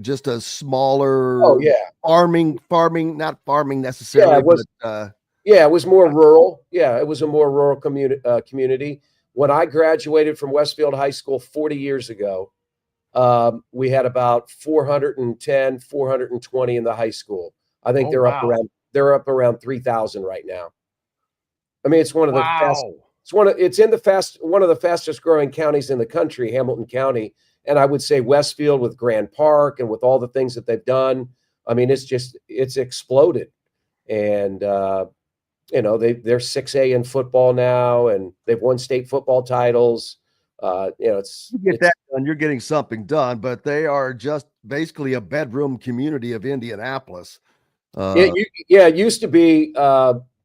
just a smaller farming, not farming necessarily, it was more rural. Yeah, it was a more rural community. When I graduated from Westfield High School 40 years ago, we had about 410, 420 in the high school. I think they're up around 3,000 right now. I mean, it's one of the one of the fastest growing counties in the country, Hamilton County. And I would say Westfield with Grand Park and with all the things that they've done. I mean, it's exploded. And, they're 6A in football now, and they've won state football titles. You get that done, you're getting something done, but they are just basically a bedroom community of Indianapolis. It used to be,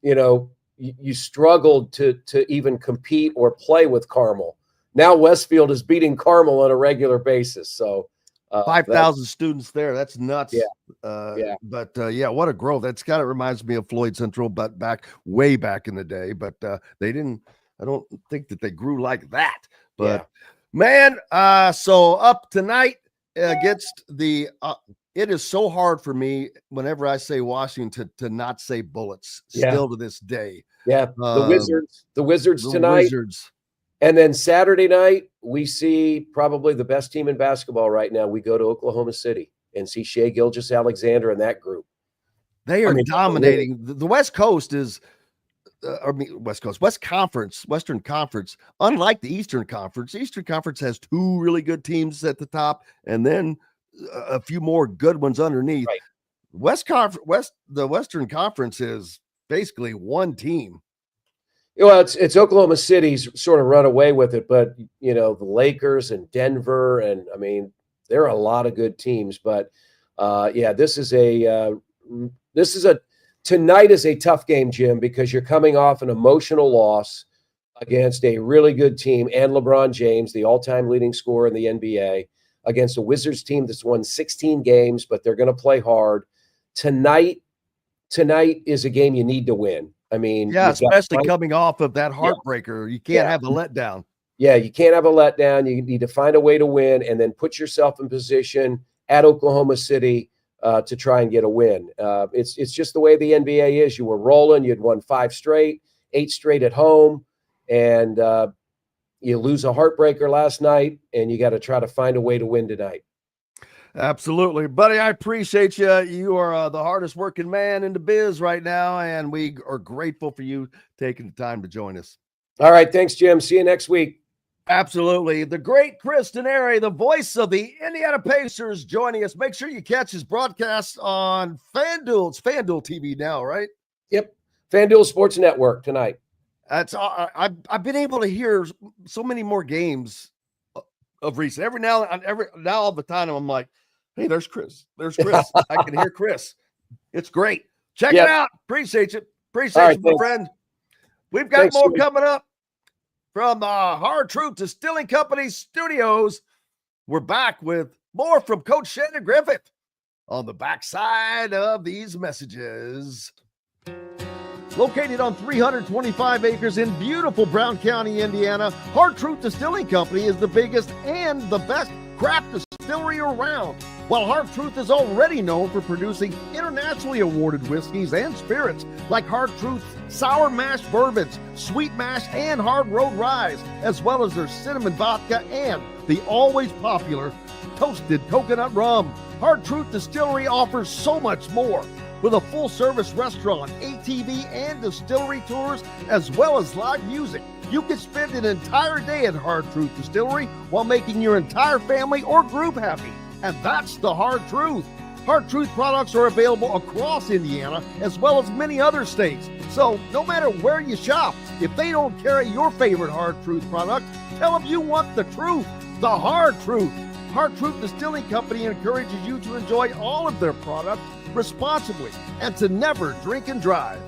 you struggled to even compete or play with Carmel. Now Westfield is beating Carmel on a regular basis. So 5,000 students there. That's nuts. Yeah. But what a growth. That's kind of reminds me of Floyd Central, but way back in the day. But I don't think that they grew like that. But man, so up tonight against the it is so hard for me whenever I say Washington to not say Bullets still to this day. Yeah. The Wizards tonight. Wizards. And then Saturday night, we see probably the best team in basketball right now. We go to Oklahoma City and see Shai Gilgeous-Alexander and that group. They are dominating. The West Coast is West Conference, Western Conference, unlike the Eastern Conference has two really good teams at the top and then a few more good ones underneath. Right. The Western Conference is basically one team. Well, it's Oklahoma City's sort of run away with it, but the Lakers and Denver, and I mean, there are a lot of good teams. But this is tonight is a tough game, Jim, because you're coming off an emotional loss against a really good team and LeBron James, the all-time leading scorer in the NBA, against a Wizards team that's won 16 games, but they're going to play hard. Tonight is a game you need to win. I mean, especially coming off of that heartbreaker. You can't have a letdown. Yeah, you can't have a letdown. You need to find a way to win and then put yourself in position at Oklahoma City to try and get a win. It's just the way the NBA is. You were rolling. You'd won 5 straight, 8 straight at home, and you lose a heartbreaker last night, and you got to try to find a way to win tonight. Absolutely. Buddy, I appreciate you. You are the hardest working man in the biz right now, and we are grateful for you taking the time to join us. All right. Thanks, Jim. See you next week. Absolutely. The great Chris Denari, the voice of the Indiana Pacers, joining us. Make sure you catch his broadcast on FanDuel. It's FanDuel TV now, right? Yep. FanDuel Sports Network tonight. I've been able to hear so many more games of recent. Now all the time, I'm like, hey, there's Chris. There's Chris. I can hear Chris. It's great. Check it out. Appreciate you. Appreciate you, my friend. We've got more coming up from the Hard Truth Distilling Company studios. We're back with more from Coach Shannon Griffith on the backside of these messages. Located on 325 acres in beautiful Brown County, Indiana, Hard Truth Distilling Company is the biggest and the best craft distillery around. While Hard Truth is already known for producing internationally awarded whiskeys and spirits like Hard Truth's sour mash bourbons, sweet mash, and hard road ryes, as well as their cinnamon vodka and the always popular toasted coconut rum. Hard Truth Distillery offers so much more. With a full-service restaurant, ATV, and distillery tours, as well as live music, you can spend an entire day at Hard Truth Distillery while making your entire family or group happy. And that's the Hard Truth. Hard Truth products are available across Indiana, as well as many other states. So no matter where you shop, if they don't carry your favorite Hard Truth product, tell them you want the truth, the Hard Truth. Hard Truth Distilling Company encourages you to enjoy all of their products responsibly and to never drink and drive.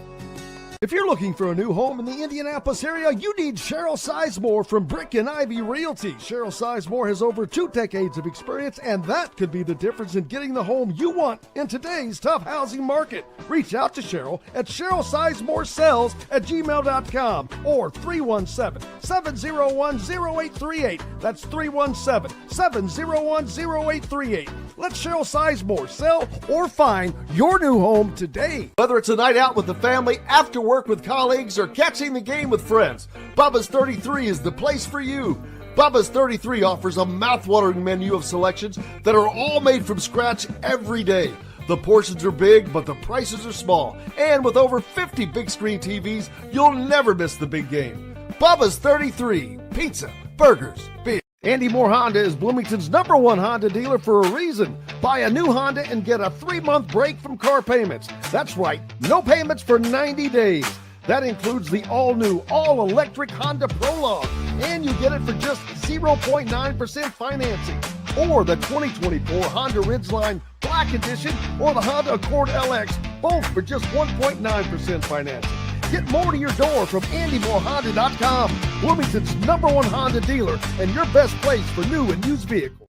If you're looking for a new home in the Indianapolis area, you need Cheryl Sizemore from Brick and Ivy Realty. Cheryl Sizemore has over 2 decades of experience, and that could be the difference in getting the home you want in today's tough housing market. Reach out to Cheryl at CherylSizemore@gmail.com or 317-701-0838. That's 317-701-0838. Let Cheryl Sizemore sell or find your new home today. Whether it's a night out with the family, after work with colleagues, or catching the game with friends, Bubba's 33 is the place for you. Bubba's 33 offers a mouthwatering menu of selections that are all made from scratch every day. The portions are big, but the prices are small. And with over 50 big screen TVs, you'll never miss the big game. Bubba's 33, pizza, burgers, beer. Andy Moore Honda is Bloomington's #1 Honda dealer for a reason. Buy a new Honda and get a 3-month break from car payments. That's right, no payments for 90 days. That includes the all-new, all-electric Honda Prologue. And you get it for just 0.9% financing. Or the 2024 Honda Ridgeline Black Edition or the Honda Accord LX, both for just 1.9% financing. Get more to your door from AndyMooreHonda.com, Bloomington's #1 Honda dealer and your best place for new and used vehicles.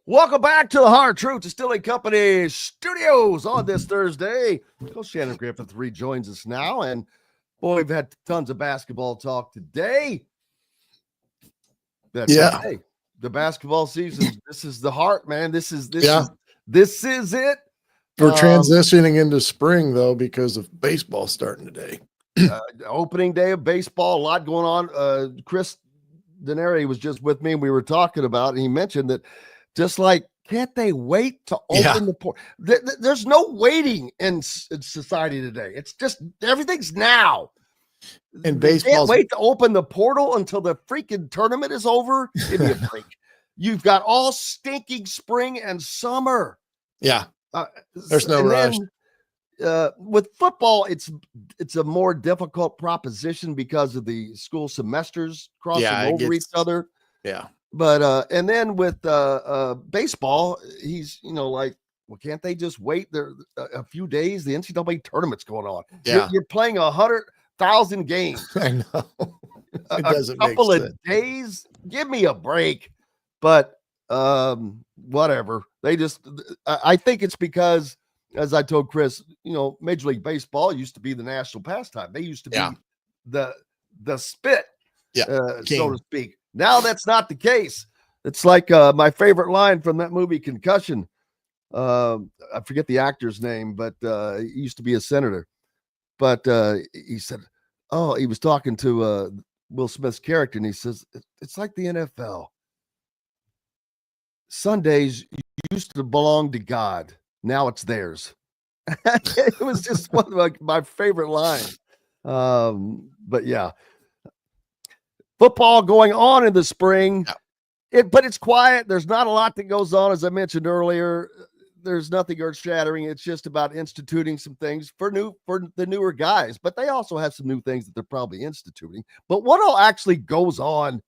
Welcome back to the Hard Truth Distilling Company studios on this Thursday. Coach Shannon Griffith rejoins us now, and boy, we've had tons of basketball talk today. The basketball season. This is the heart, man. This is it. We're transitioning into spring, though, because of baseball starting today. Opening day of baseball, a lot going on. Chris Denari was just with me, and we were talking about, and he mentioned that just like Can't they wait to open the port? There's no waiting in society today. It's just everything's now. And baseball, can't wait to open the portal until the freaking tournament is over. Give me a break. You've got all stinking spring and summer. Yeah, there's no rush. With football, it's a more difficult proposition because of the school semesters crossing over each other. Yeah. But and then with baseball, he's like, well, can't they just wait there a few days? The NCAA tournament's going on. Yeah, you're playing 100,000 games. I know. A couple of days. Give me a break. But whatever. They just. I think it's because, as I told Chris, Major League Baseball used to be the national pastime. They used to be the spit, so to speak. Now that's not the case. It's like my favorite line from that movie Concussion. I forget the actor's name, but he used to be a senator. But he said, he was talking to Will Smith's character, and he says, it's like the NFL. Sundays used to belong to God. Now it's theirs. It was just one of my favorite lines. But yeah. Football going on in the spring, but it's quiet. There's not a lot that goes on, as I mentioned earlier. There's nothing earth-shattering. It's just about instituting some things for the newer guys, but they also have some new things that they're probably instituting. But what all actually goes on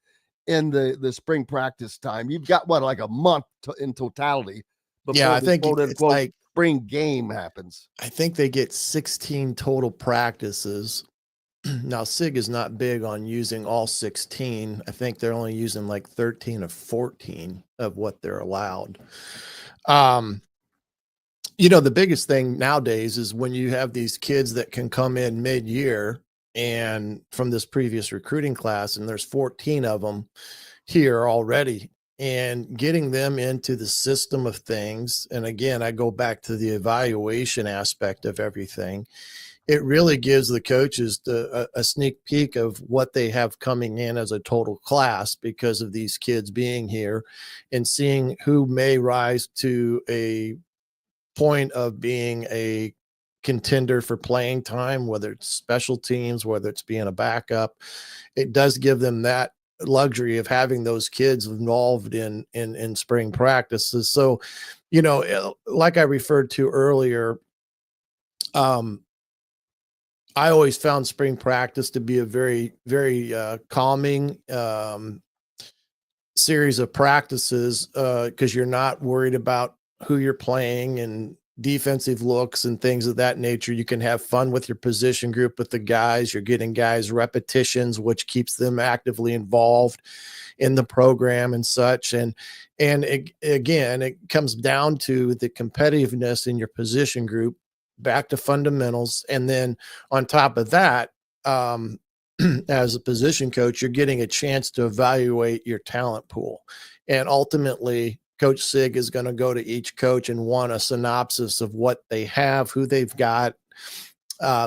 in the spring practice time? You've got like a month in totality before I think it's like spring game happens. I think they get 16 total practices. Now, SIG is not big on using all 16. I think they're only using like 13 or 14 of what they're allowed. The biggest thing nowadays is when you have these kids that can come in mid-year and from this previous recruiting class, and there's 14 of them here already, and getting them into the system of things. And again, I go back to the evaluation aspect of everything. It really gives the coaches a sneak peek of what they have coming in as a total class because of these kids being here and seeing who may rise to a point of being a contender for playing time, whether it's special teams, whether it's being a backup. It does give them that luxury of having those kids involved in spring practices. So, like I referred to earlier, I always found spring practice to be a very, very calming series of practices because you're not worried about who you're playing and defensive looks and things of that nature. You can have fun with your position group with the guys. You're getting guys repetitions, which keeps them actively involved in the program and such. And it comes down to the competitiveness in your position group, back to fundamentals. And then on top of that, as a position coach, you're getting a chance to evaluate your talent pool. And ultimately, Coach Sig is going to go to each coach and want a synopsis of what they have, who they've got,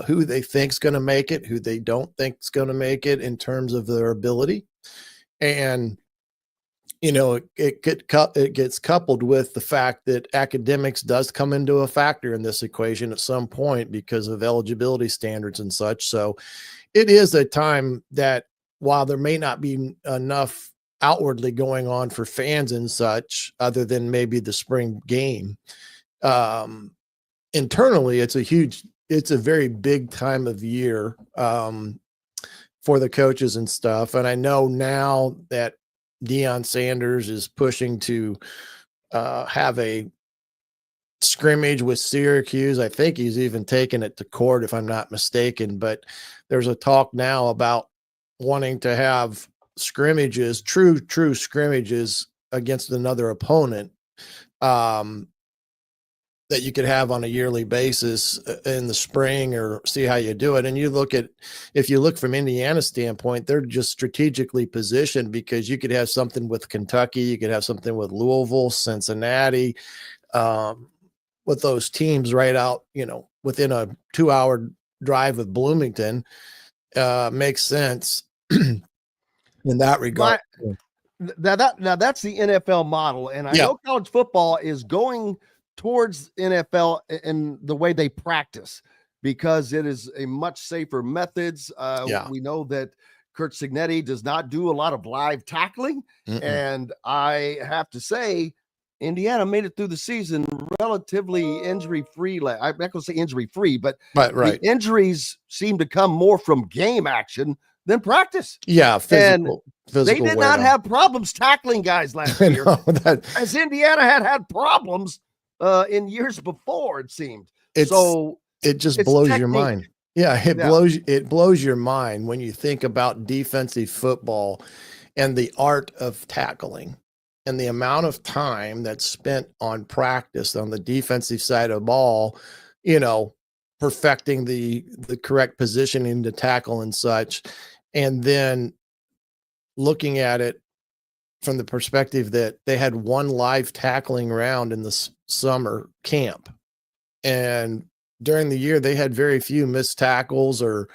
who they think is going to make it, who they don't think is going to make it in terms of their ability. And it gets coupled with the fact that academics does come into a factor in this equation at some point because of eligibility standards and such. So it is a time that while there may not be enough outwardly going on for fans and such, other than maybe the spring game, internally, it's a very big time of year for the coaches and stuff. And I know now that Deion Sanders is pushing to have a scrimmage with Syracuse. I think he's even taken it to court, if I'm not mistaken. But there's a talk now about wanting to have scrimmages, true scrimmages against another opponent that you could have on a yearly basis in the spring, or see how you do it. And if you look from Indiana's standpoint, they're just strategically positioned because you could have something with Kentucky, you could have something with Louisville, Cincinnati, with those teams right out, within a 2-hour drive of Bloomington. Makes sense in that regard. Now that's the NFL model, and I know college football is going towards NFL in the way they practice because it is a much safer methods. We know that Kurt Signetti does not do a lot of live tackling, and I have to say, Indiana made it through the season relatively injury-free. I'm not going to say injury-free, but the injuries seem to come more from game action than practice. Yeah, physical. They did not have problems tackling guys last year, as Indiana had problems in years before. It seemed it just blows your mind. Yeah, it blows your mind when you think about defensive football and the art of tackling and the amount of time that's spent on practice on the defensive side of the ball, perfecting the correct positioning to tackle and such. And then looking at it from the perspective that they had one live tackling round in the summer camp. And during the year, they had very few missed tackles or,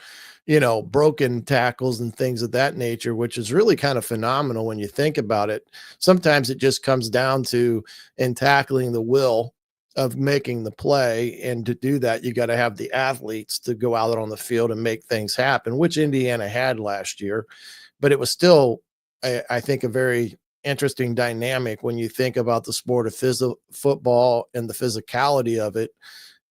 broken tackles and things of that nature, which is really kind of phenomenal when you think about it. Sometimes it just comes down to in tackling the will of making the play. And to do that, you got to have the athletes to go out on the field and make things happen, which Indiana had last year. But it was still, I think, a very interesting dynamic when you think about the sport of football and the physicality of it,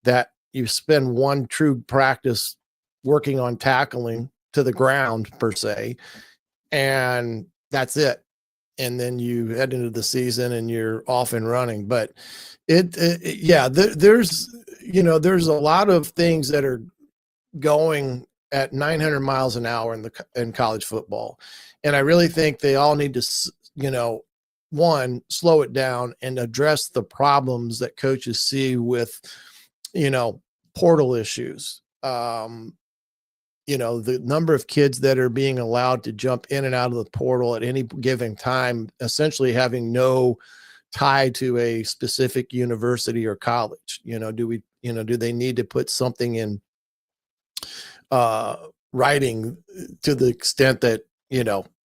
that you spend one true practice working on tackling to the ground per se, and that's it. And then you head into the season and you're off and running. But there's a lot of things that are going at 900 miles an hour in college football. And I really think they all need to, one, slow it down and address the problems that coaches see with, portal issues. The number of kids that are being allowed to jump in and out of the portal at any given time, essentially having no tie to a specific university or college. Do they need to put something in writing to the extent that,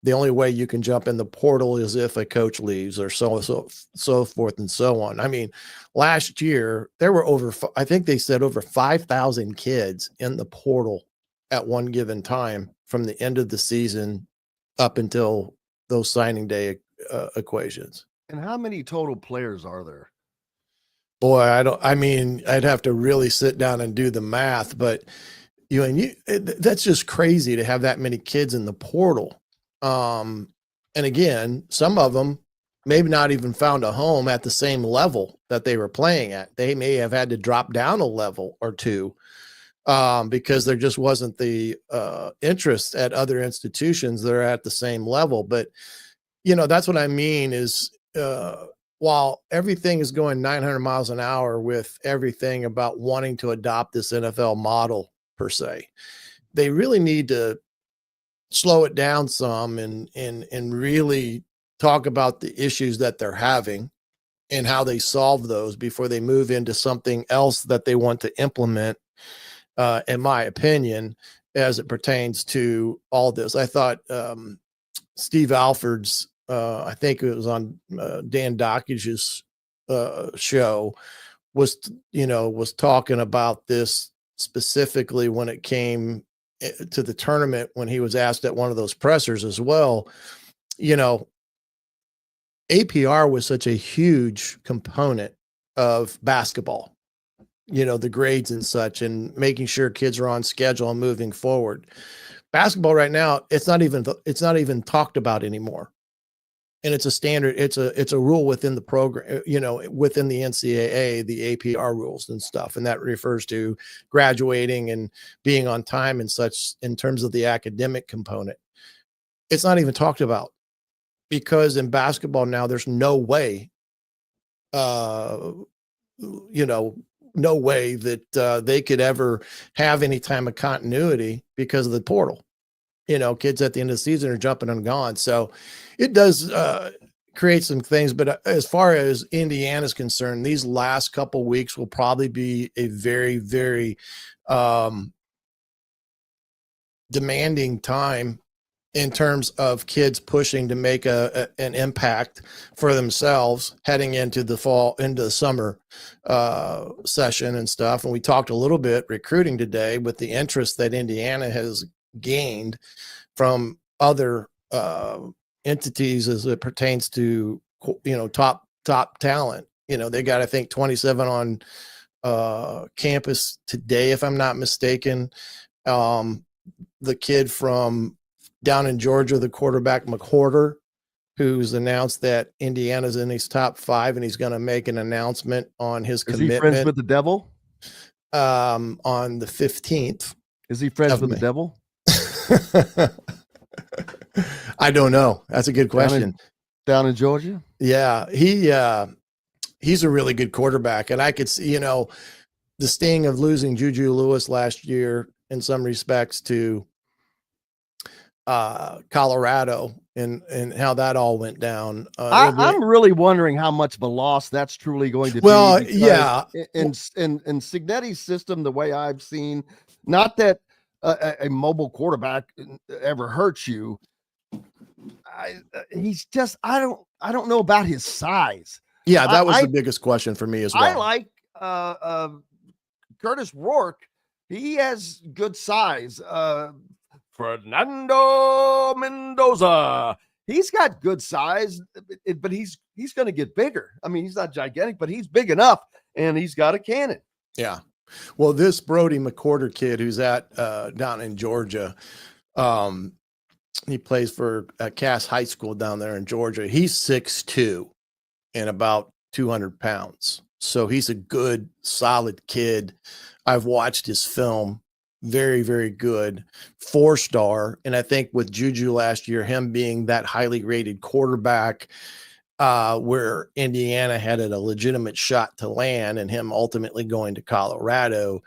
the only way you can jump in the portal is if a coach leaves or so forth and so on. I mean, last year there were I think they said over 5,000 kids in the portal at one given time from the end of the season up until those signing day equations. And how many total players are there? Boy, I'd have to really sit down and do the math, but that's just crazy to have that many kids in the portal. And again, some of them maybe not even found a home at the same level that they were playing at. They may have had to drop down a level or two because there just wasn't the interest at other institutions that are at the same level. But, that's what I mean is while everything is going 900 miles an hour with everything about wanting to adopt this NFL model per se, they really need to slow it down some and really talk about the issues that they're having and how they solve those before they move into something else that they want to implement, in my opinion, as it pertains to all this. I thought Steve Alford's, I think it was on Dan Dockage's show, was talking about this specifically when it came to the tournament, when he was asked at one of those pressers as well. APR was such a huge component of basketball, the grades and such, and making sure kids are on schedule and moving forward. Basketball right now, it's not even talked about anymore. And it's a standard, it's a rule within the program, within the NCAA, the APR rules and stuff. And that refers to graduating and being on time and such in terms of the academic component. It's not even talked about because in basketball now, there's no way, no way that they could ever have any time of continuity because of the portal. Kids at the end of the season are jumping and gone. So it does create some things. But as far as Indiana's concerned, these last couple weeks will probably be a very, very demanding time in terms of kids pushing to make an impact for themselves heading into the summer session and stuff. And we talked a little bit recruiting today with the interest that Indiana has gained from other entities as it pertains to, top talent. They got, I think, 27 on campus today, if I'm not mistaken. The kid from down in Georgia, the quarterback McWhorter, who's announced that Indiana's in his top 5, and he's going to make an announcement on his commitment. Is he friends with the devil? On the 15th. Is he friends with the devil? I don't know. That's a good question. Down in Georgia? Yeah, he's a really good quarterback, and I could see, the sting of losing Juju Lewis last year in some respects to Colorado and how that all went down. I'm really wondering how much of a loss that's truly going to be. Well, yeah. In Cignetti's system, the way I've seen, not that a mobile quarterback ever hurts you. He's just, I don't know about his size. Yeah, that was the biggest question for me as well. I like Curtis Rourke. He has good size. Fernando Mendoza. He's got good size, but he's going to get bigger. I mean, he's not gigantic, but he's big enough, and he's got a cannon. Yeah. Well, this Brody McWhorter kid who's at down in Georgia, he plays for Cass High School down there in Georgia. He's 6'2" and about 200 pounds. So he's a good, solid kid. I've watched his film. Very, very good. 4-star. And I think with Juju last year, him being that highly rated quarterback, where Indiana had a legitimate shot to land, and him ultimately going to Colorado,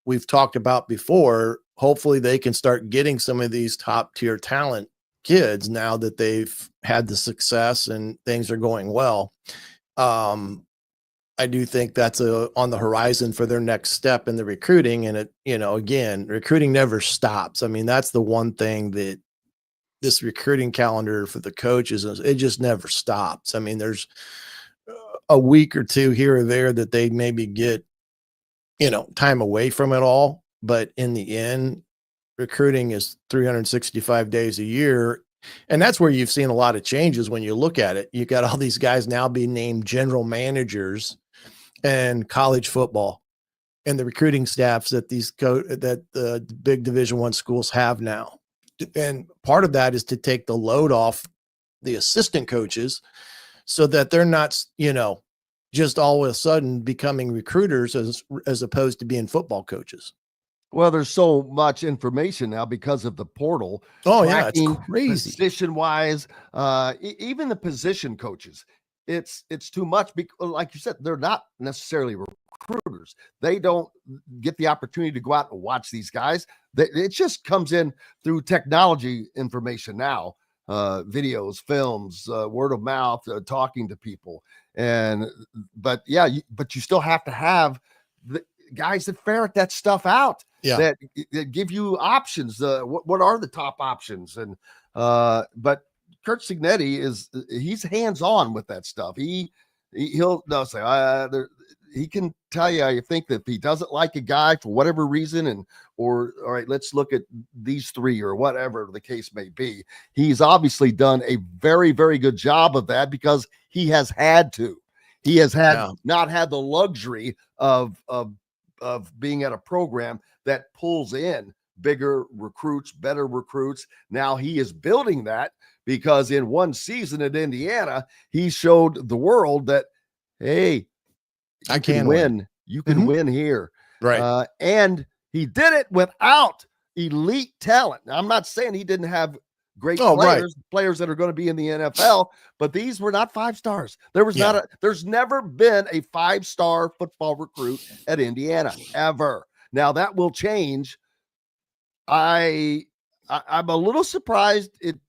we've talked about before, hopefully they can start getting some of these top tier talent kids now that they've had the success and things are going well. I do think that's on the horizon for their next step in the recruiting. And again, recruiting never stops. I mean, that's the one thing that this recruiting calendar for the coaches is, it just never stops. I mean, there's a week or two here or there that they maybe get, time away from it all. But in the end, recruiting is 365 days a year. And that's where you've seen a lot of changes when you look at it. You got all these guys now being named general managers and college football, and the recruiting staffs that that the big Division I schools have now. And part of that is to take the load off the assistant coaches so that they're not, just all of a sudden becoming recruiters as opposed to being football coaches. Well, there's so much information now because of the portal. Oh yeah, it's crazy. Position wise, even the position coaches, it's too much. Because, like you said, they're not necessarily recruiters. They don't get the opportunity to go out and watch these guys. It just comes in through technology information now, videos, films, word of mouth, talking to people. But you still have to have the guys that ferret that stuff out. Yeah. That give you options. What are the top options? And but Curt Cignetti he's hands-on with that stuff. He can tell you, I think, that if he doesn't like a guy for whatever reason, all right, let's look at these 3 or whatever the case may be. He's obviously done a very, very good job of that because he has had to. He has not had the luxury of being at a program that pulls in bigger recruits, better recruits. Now he is building that because in one season at Indiana, he showed the world that, hey, I can win. You can win here. Right. And he did it without elite talent. Now, I'm not saying he didn't have great players that are going to be in the NFL, but these were not 5 stars. There's never been a 5-star football recruit at Indiana ever. Now that will change. I'm a little surprised it's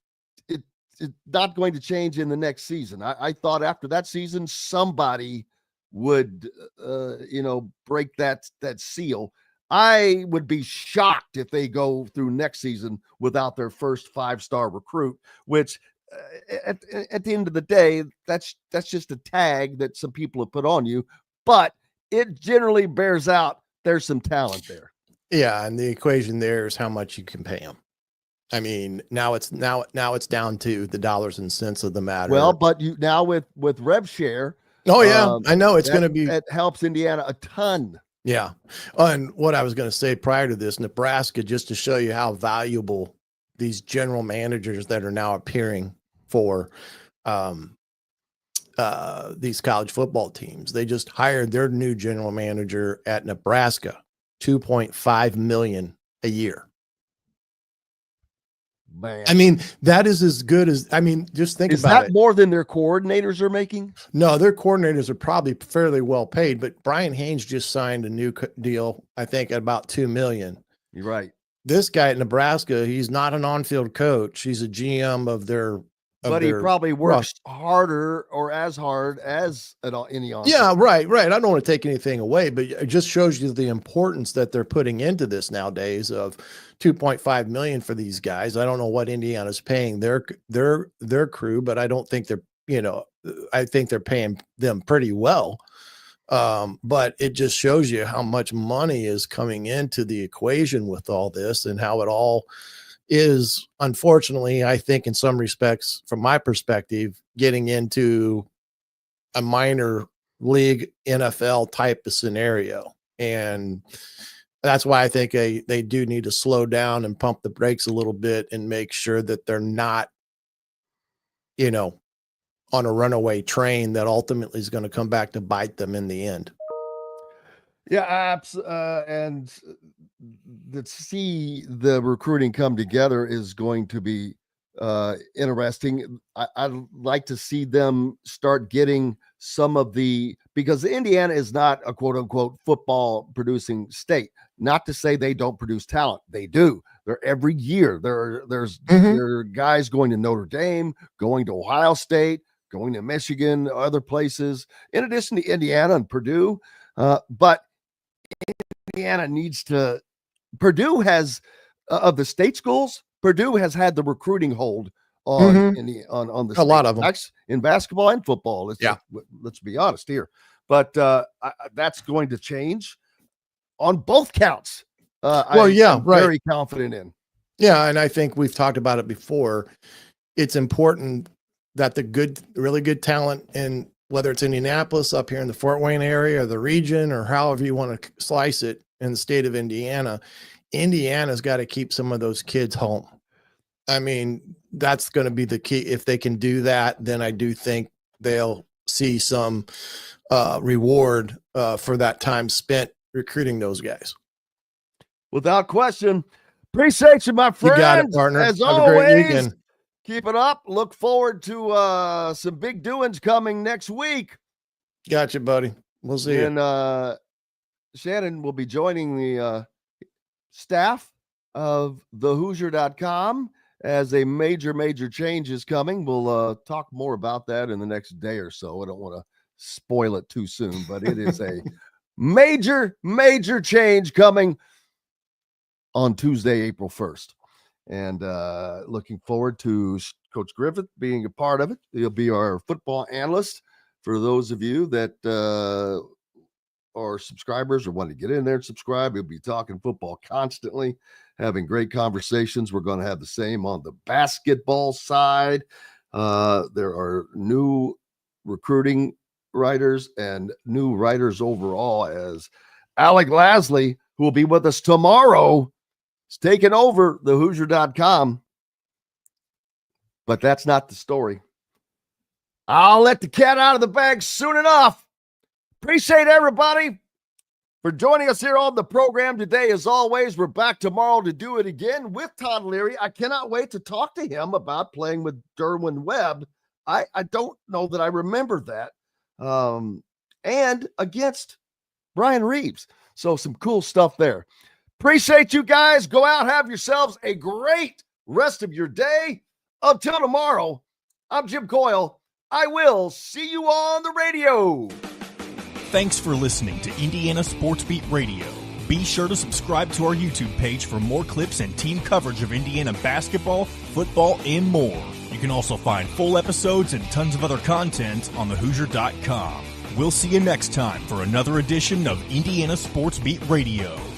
not going to change in the next season. I thought after that season somebody would break that seal. I would be shocked if they go through next season without their first 5-star recruit, which at the end of the day, that's just a tag that some people have put on you, but it generally bears out there's some talent there. Yeah, and the equation there is how much you can pay them. I mean, now it's down to the dollars and cents of the matter. Well, but you now with rev share. Oh yeah, I know it's going to be. It helps Indiana a ton. Yeah, and what I was going to say prior to this, Nebraska, just to show you how valuable these general managers that are now appearing for these college football teams. They just hired their new general manager at Nebraska, $2.5 million a year. Man. I mean, that is as good as, I mean, just think about it. Is that more than their coordinators are making? No, their coordinators are probably fairly well paid, but Brian Haynes just signed a new deal, I think, at about $2 million. You're right. This guy at Nebraska, he's not an on-field coach. He's a GM of their. But he probably works harder or as hard as any on. Yeah, right. I don't want to take anything away, but it just shows you the importance that they're putting into this nowadays of $2.5 million for these guys. I don't know what Indiana's paying their crew, but I don't think I think they're paying them pretty well. But it just shows you how much money is coming into the equation with all this and how it all is, unfortunately, I think in some respects, from my perspective, getting into a minor league NFL type of scenario. And that's why I think they do need to slow down and pump the brakes a little bit and make sure that they're not, on a runaway train that ultimately is going to come back to bite them in the end. Yeah, and to see the recruiting come together is going to be interesting. I'd like to see them start getting some of because Indiana is not a quote unquote football producing state. Not to say they don't produce talent. They do. They're every year. There are guys going to Notre Dame, going to Ohio State, going to Michigan, other places, in addition to Indiana and Purdue. But Indiana Purdue has of the state schools, Purdue has had the recruiting hold on the a lot of them in basketball and football. Let's be honest here, but that's going to change on both counts. I'm very confident in. Yeah, and I think we've talked about it before. It's important that the really good talent in whether it's Indianapolis up here in the Fort Wayne area or the region or however you want to slice it in the state of Indiana, Indiana's got to keep some of those kids home. I mean, that's going to be the key. If they can do that, then I do think they'll see some reward for that time spent recruiting those guys. Without question. Appreciate you, my friend. You got it, partner. As Have always, a great weekend. Keep it up. Look forward to some big doings coming next week. Gotcha, buddy. We'll see you. And Shannon will be joining the staff of thehoosier.com as a major change is coming. We'll talk more about that in the next day or so. I don't want to spoil it too soon, but it is a major change coming on Tuesday, April 1st. And looking forward to Coach Griffith being a part of it. He'll be our football analyst. For those of you that are subscribers or want to get in there and subscribe, he'll be talking football constantly, having great conversations. We're going to have the same on the basketball side. There are new recruiting writers and new writers overall, as Alec Lasley, who will be with us tomorrow, is taking over the Hoosier.com. But that's not the story. I'll let the cat out of the bag soon enough. Appreciate everybody for joining us here on the program today. As always, we're back tomorrow to do it again with Todd Leary. I cannot wait to talk to him about playing with Derwin Webb. I don't know that I remember that. And against Brian Reeves. So some cool stuff there. Appreciate you guys. Go out, have yourselves a great rest of your day. Until tomorrow, I'm Jim Coyle. I will see you on the radio. Thanks for listening to Indiana Sports Beat Radio. Be sure to subscribe to our YouTube page for more clips and team coverage of Indiana basketball, football, and more. You can also find full episodes and tons of other content on thehoosier.com. We'll see you next time for another edition of Indiana Sports Beat Radio.